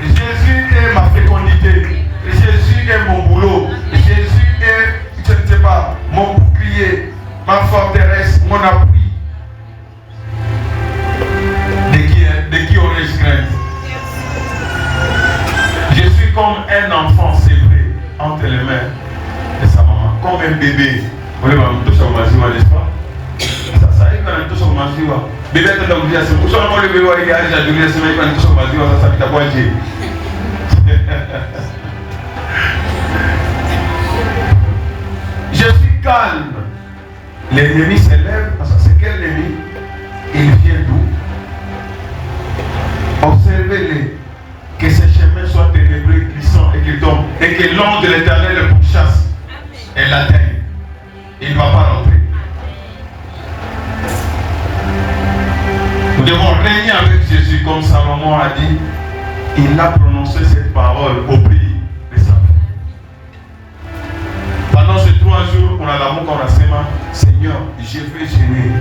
Jésus est ma fécondité. Jésus est mon boulot. Jésus est, je ne sais pas, mon bouclier, ma forteresse, mon appui. De qui aurais-je crainte? Je suis comme un enfant sévré entre les mains de sa maman, comme un bébé. Vous voulez me toucher au maziwa, n'est-ce pas? Ça arrive quand on touche au maziwa. Bébé est dans le vie, c'est pour ça que le bébé il est à la semaine quand on touche au maziwa, ça s'habite à quoi dire? Je suis calme. L'ennemi s'élève. C'est quel ennemi? Il vient d'où? Observez-les. Que ces chemins soient ténébreux, glissants et qu'ils tombent. Et que l'ange de l'Éternel le pourchasse et l'atteigne. Il ne va pas rentrer. Nous devons régner avec Jésus comme Salomon a dit. Il a prononcé cette parole au prix de sa vie. Pendant ces 3 jours, on a l'amour qu'on a seulement. Seigneur, je vais gêner.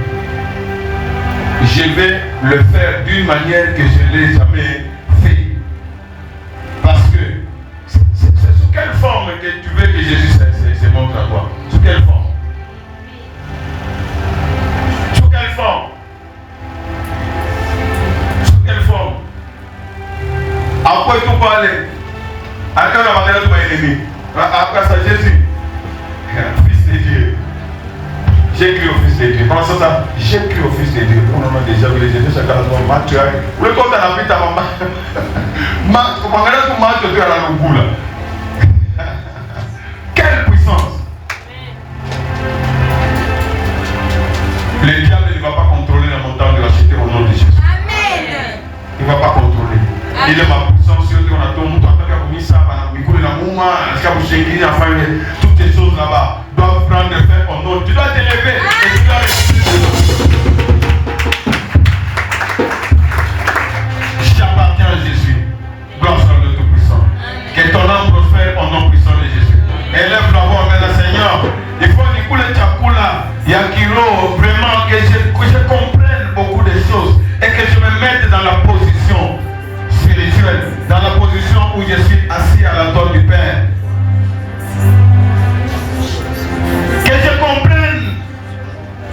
Je vais le faire d'une manière que je ne l'ai jamais fait. Parce que c'est sous quelle forme que tu veux que Jésus se montre à toi? Sous quelle forme? Sous quelle forme? Sous quelle forme? À quoi tu parles? À quoi on va dire ton ennemi? Après ça, Jésus, Fils de Dieu. J'ai crié au Fils de Dieu. Comment ça? J'ai crié au Fils de Dieu. On a déjà vu les Jésus, c'est quand on m'a tué. Vous le compte à la vie de ta maman. Comment tu m'as tué à la boule? Quelle puissance! Le diable ne va pas contrôler la montagne de la cité au nom de Jésus. Amen. Il ne va pas contrôler. Il est ma puissance. On a tout le monde. Enfin, toutes ces choses là-bas doivent prendre fin au nom. Tu dois t'élever et tu dois j'appartiens à Jésus. Gloire soit le Tout-Puissant. Que ton âme prospère au nom puissant de Jésus. Élève la voix, mais Seigneur, il faut que les Tchakula, Yakiro, vraiment que je comprenne beaucoup de choses et que je me mette dans la position spirituelle, dans la position où je suis assis à la table du Père. Que je comprenne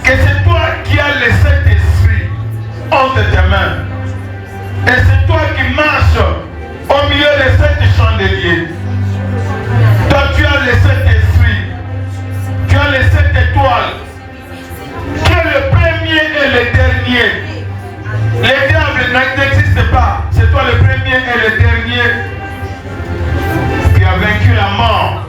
que c'est toi qui as le Saint-Esprit entre tes mains. Et c'est toi qui marches au milieu de cette chandelier. Toi tu as le Saint-Esprit. Tu as les 7 étoiles. Tu es le premier et le dernier. Les diables n'existent pas. C'est toi le premier et le dernier qui a vaincu la mort.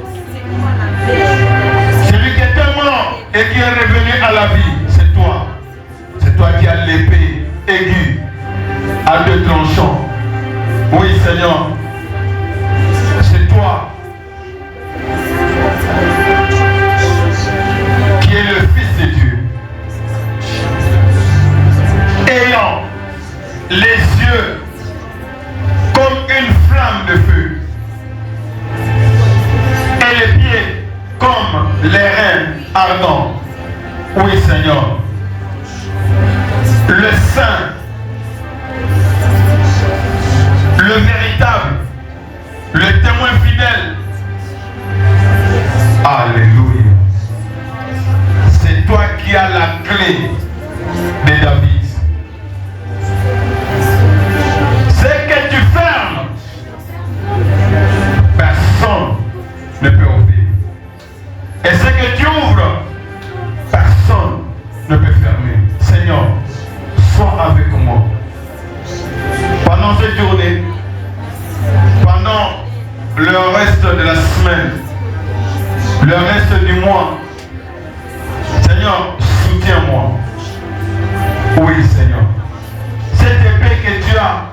Celui qui était mort et qui est revenu à la vie, c'est toi. C'est toi qui as l'épée aiguë à 2 tranchants. Oui, Seigneur. C'est toi qui est le Fils de Dieu. Ayant les yeux comme une flamme de feu et les pieds comme les reins ardents. Oui, Seigneur. Le Saint, le véritable, le témoin fidèle. Alléluia. C'est toi qui as la clé de David. Ce que tu fermes, personne ne peut ouvrir. Et ce que tu ouvres, personne ne peut fermer. Seigneur, sois avec moi. Pendant cette journée, pendant le reste de la semaine, le reste du mois, Seigneur, soutiens-moi. Oui, Seigneur. Cette épée que tu as,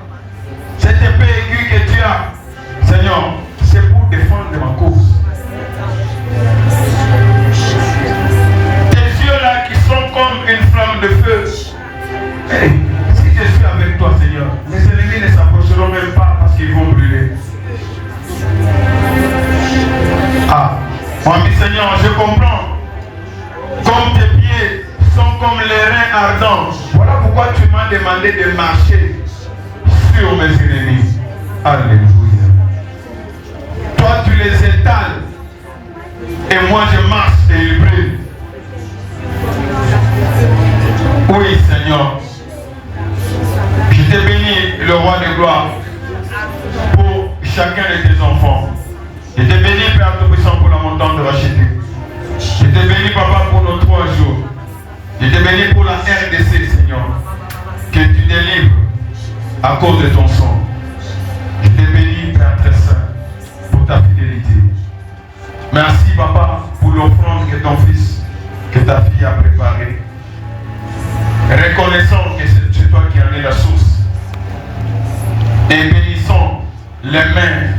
cette épée aiguë que tu as, Seigneur, c'est pour défendre ma cause. Tes yeux là qui sont comme une ardent. Voilà pourquoi tu m'as demandé de marcher sur mes ennemis. Alléluia. Toi, tu les étales. Et moi, je marche et ils brillent. Oui, Seigneur. Je te bénis, le roi de gloire, pour chacun de tes enfants. Je te bénis, Père Tout-Puissant, pour la montagne de racheter. Je te bénis, Papa, pour nos 3 jours. Je te bénis pour la RDC, Seigneur, que tu délivres à cause de ton sang. Je te bénis, Père très saint, pour ta fidélité. Merci, Papa, pour l'offrande que ton fils, que ta fille a préparée. Reconnaissant que c'est toi qui en es la source. Et bénissons les mains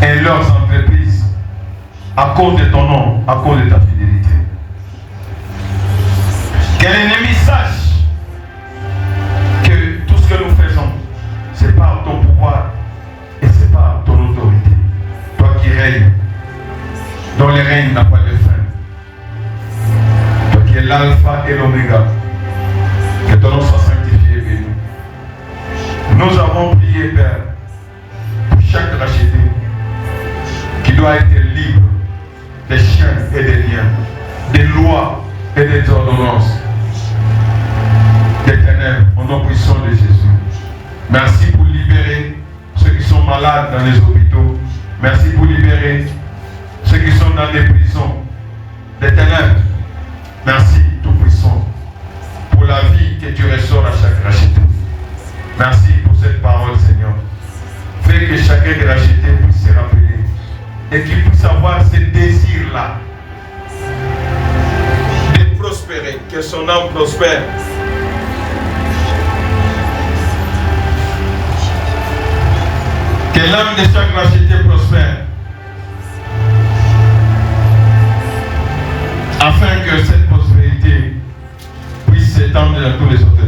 et leurs entreprises à cause de ton nom, à cause de ta fidélité. Que l'ennemi sache que tout ce que nous faisons, c'est par ton pouvoir et c'est par ton autorité. Toi qui règnes, dont le règne n'a pas de fin. Toi qui es l'alpha et l'oméga. Que ton nom soit sanctifié et béni. Nous avons prié, Père, pour chaque racheté qui doit être libre des chiens et des liens, des lois et des ordonnances, des ténèbres, au nom puissant de Jésus. Merci pour libérer ceux qui sont malades dans les hôpitaux. Merci pour libérer ceux qui sont dans des prisons, des ténèbres. Merci, Tout-Puissant, pour la vie que tu ressors à chaque racheté. Merci pour cette parole, Seigneur. Fais que chacun des rachetés puisse se rappeler et qu'il puisse avoir ce désir-là de prospérer, que son âme prospère. Que l'âme de chaque racheté prospère. Afin que cette prospérité puisse s'étendre dans tous les autres